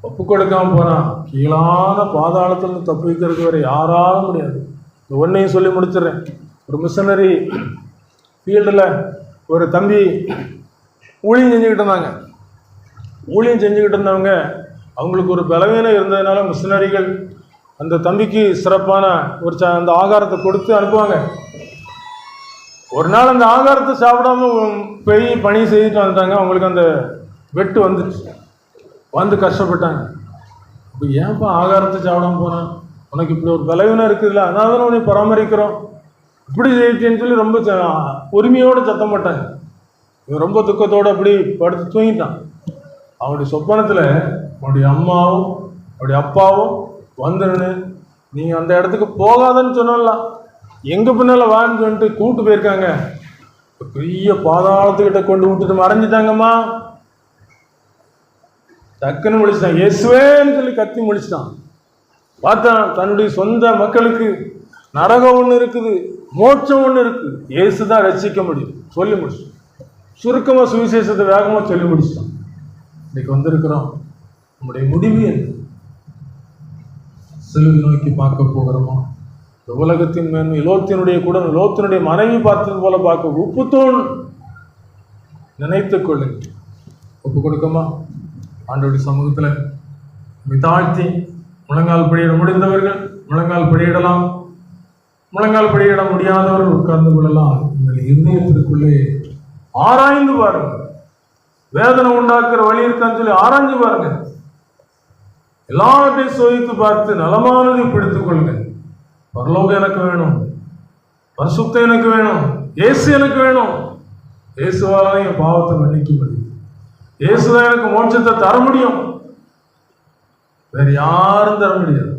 A: ஒப்பு கொடுக்காம போனா கீழான பாதாளத்திலிருந்து தப்பு வைக்கிறதுக்கு வரை யாராலும் முடியாது. இந்த ஒன்னையும் சொல்லி முடிச்சிடுறேன். ஒரு மிஷனரி ஃபீல்டில் ஒரு தம்பி ஊழியம் செஞ்சுக்கிட்டு இருந்தாங்க. ஊழியம் செஞ்சுக்கிட்டு இருந்தவங்க அவங்களுக்கு ஒரு பலவீனம் இருந்ததுனால மிஷனரிகள் அந்த தம்பிக்கு சிறப்பான அந்த ஆகாரத்தை கொடுத்து அனுப்புவாங்க. ஒரு நாள் அந்த ஆகாரத்தை சாப்பிடாம போய் பணி செய்துட்டு வந்துட்டாங்க. அவங்களுக்கு அந்த வெட்டு வந்துச்சு. வந்து கஷ்டப்பட்டாங்க. இப்போ ஏன்ப்பா ஆகாரத்தை சாப்பிடாம போனான்? உனக்கு இப்படி ஒரு பலவீனம் இருக்குதுல்ல, அதனால தான் உன்னை பராமரிக்கிறோம், இப்படி செய்யிட்டேன்னு சொல்லி ரொம்ப உரிமையோடு சத்தம் போட்டாங்க. இவன் ரொம்ப துக்கத்தோடு அப்படி படுத்து தூங்கிட்டான். அவனுடைய சொப்பனத்தில் அவனுடைய அம்மாவும் அவனுடைய அப்பாவும் வந்துன்னு, நீங்கள் அந்த இடத்துக்கு போகாதன்னு சொன்னலாம், எங்கள் பின்னால் வான்னு சொல்லிட்டு கூப்பிட்டு போயிருக்காங்க. பெரிய பாதாளத்துக்கிட்ட கொண்டு விட்டுட்டு மறைஞ்சிட்டாங்கம்மா. டக்குன்னு முடிச்சிட்டான். இயேசுவேன்னு சொல்லி கத்தி முடிச்சிட்டான். பார்த்தான், தன்னுடைய சொந்த மக்களுக்கு நரகம் ஒன்று இருக்குது, மோட்சம் ஒன்று இருக்குது, இயேசு தான் ரட்சிக்க முடியும் சொல்லி முடிச்சிட்டான். சுருக்கமாக சுவிசேஷத்தை வேகமாக சொல்லி முடிச்சிட்டான். இன்னைக்கு வந்திருக்கிறோம். நம்முடைய முடிவு என்ன? சிலுவை நோக்கி பார்க்க போகிறோமா? இந்த உலகத்தின் மேன்மை லோத்தினுடைய கூட லோத்தினுடைய மனைவி பார்த்தது போல பார்க்க உப்புத்தூண் நினைத்துக் கொள்ளுங்க. ஒப்பு கொடுக்கமா? ஆண்டவருடைய சமூகத்தில் தாழ்த்தி முழங்கால் படியிட முடிந்தவர்கள் முழங்கால் படியிடலாம். முழங்கால் படியிட முடியாதவர்கள் உட்கார்ந்து கொள்ளலாம். உங்கள் இருதயத்திற்குள்ளே ஆராய்ந்து பாருங்க. வேதனை உண்டாக்குற வழி இருக்கான்னு சொல்லி ஆராய்ஞ்சு பாருங்க. எல்லாவற்றையும் சோதித்து பார்த்து நலமானதை பிடித்துக் கொள்ளுங்க. பரலோகம் எனக்கு வேணும், பரிசுத்தம் எனக்கு வேணும், இயேசு எனக்கு வேணும். இயேசுவால என் பாவத்தை மன்னிக்க முடியும். இயேசுதான் எனக்கு மோட்சத்தை தர முடியும். வேற யாரும் தர முடியாது.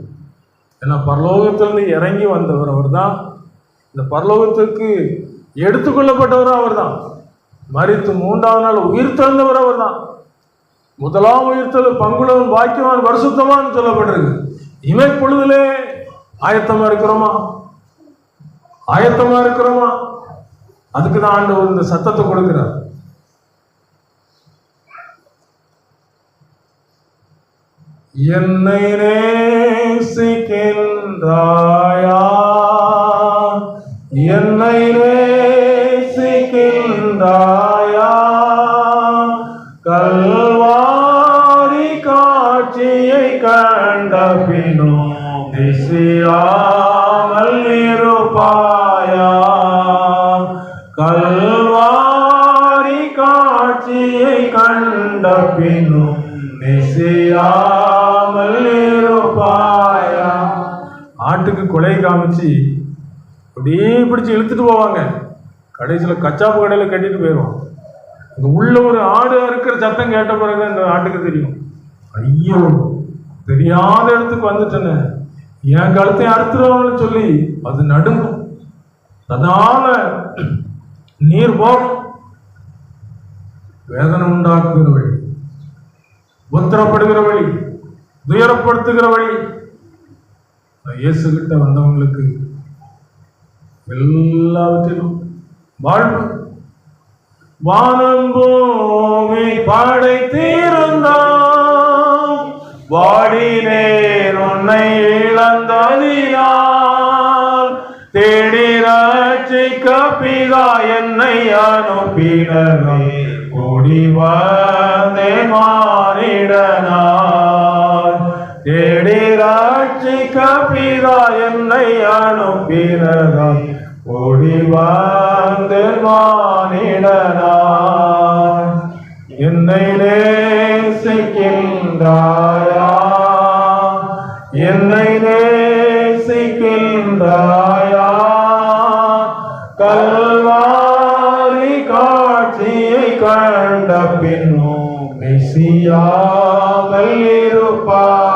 A: ஏன்னா பரலோகத்திலிருந்து இறங்கி வந்தவர் அவர் தான். இந்த பரலோகத்துக்கு எடுத்துக்கொள்ளப்பட்டவரும் அவர் தான். மரித்து 3ஆம் நாள் உயிர் தெழுந்தவர் அவர் தான். முதலாம் உயிர்த்தல் பங்குளவன் பாக்கியவான் பரிசுத்தமான்னு சொல்லப்பட்டிருக்கு. இமை பொழுதிலே ஆயத்தமா இருக்கிறோமா? ஆயத்தமா இருக்கிறோமா? அதுக்கு தான் ஆண்டவர் இந்த சத்தத்தை கொடுக்கிறார். என்னை நேசிக்கின்றாயா? என்னை நேசிக்கின்றாயா? கல்வாரி காட்சியை கண்ட பின்னும் திசியாமல் இருப்பாயா? கல்வாரி காட்சியை கண்ட பின்னும் நிசியாமல் இருப்பாயா? ஆட்டுக்கு கொலை காமிச்சு அப்படியே பிடிச்சி இழுத்துட்டு போவாங்க. கடைசியில் கச்சாப்பு கடையில் கட்டிட்டு போயிடுவான். இந்த உள்ள ஒரு ஆடு அறுக்கிற சத்தம் கேட்ட பிறகுதான் இந்த ஆட்டுக்கு தெரியும், ஐயோ தெரியாத இடத்துக்கு வந்துட்டேன்னு, என் கழுத்தை அறுத்துருவாங்கன்னு சொல்லி அது நடுங்கும். அதனால நீர் போகும். வேதனை உண்டாக்குகிற வழி, உத்தரப்படுகிற வழி, துயரப்படுத்துகிற வழி இயேசு கிட்ட வந்தவங்களுக்கு எல்லாவற்றிலும் வாழ்வு. வானம் பூமி படைத்திருந்தாம், வாடினேன் உன்னை இழந்ததினால், தேடி ரட்சிக்க பிதா என்னை அனுப்பினவே, ஓடி வந்தேன் மானிடனாய். தேடி ரட்சிக்க பிதா என்னை அனுப்பினதாய், ஓடி வந்தேன் மானிடனாய். என்னை நேசிக்கின்றாயா, என்னை நேசிக்கின்றாயா, கல்வாரி காட்சியை கண்ட பின்னும் மெசியாமல் இருப்பாயா.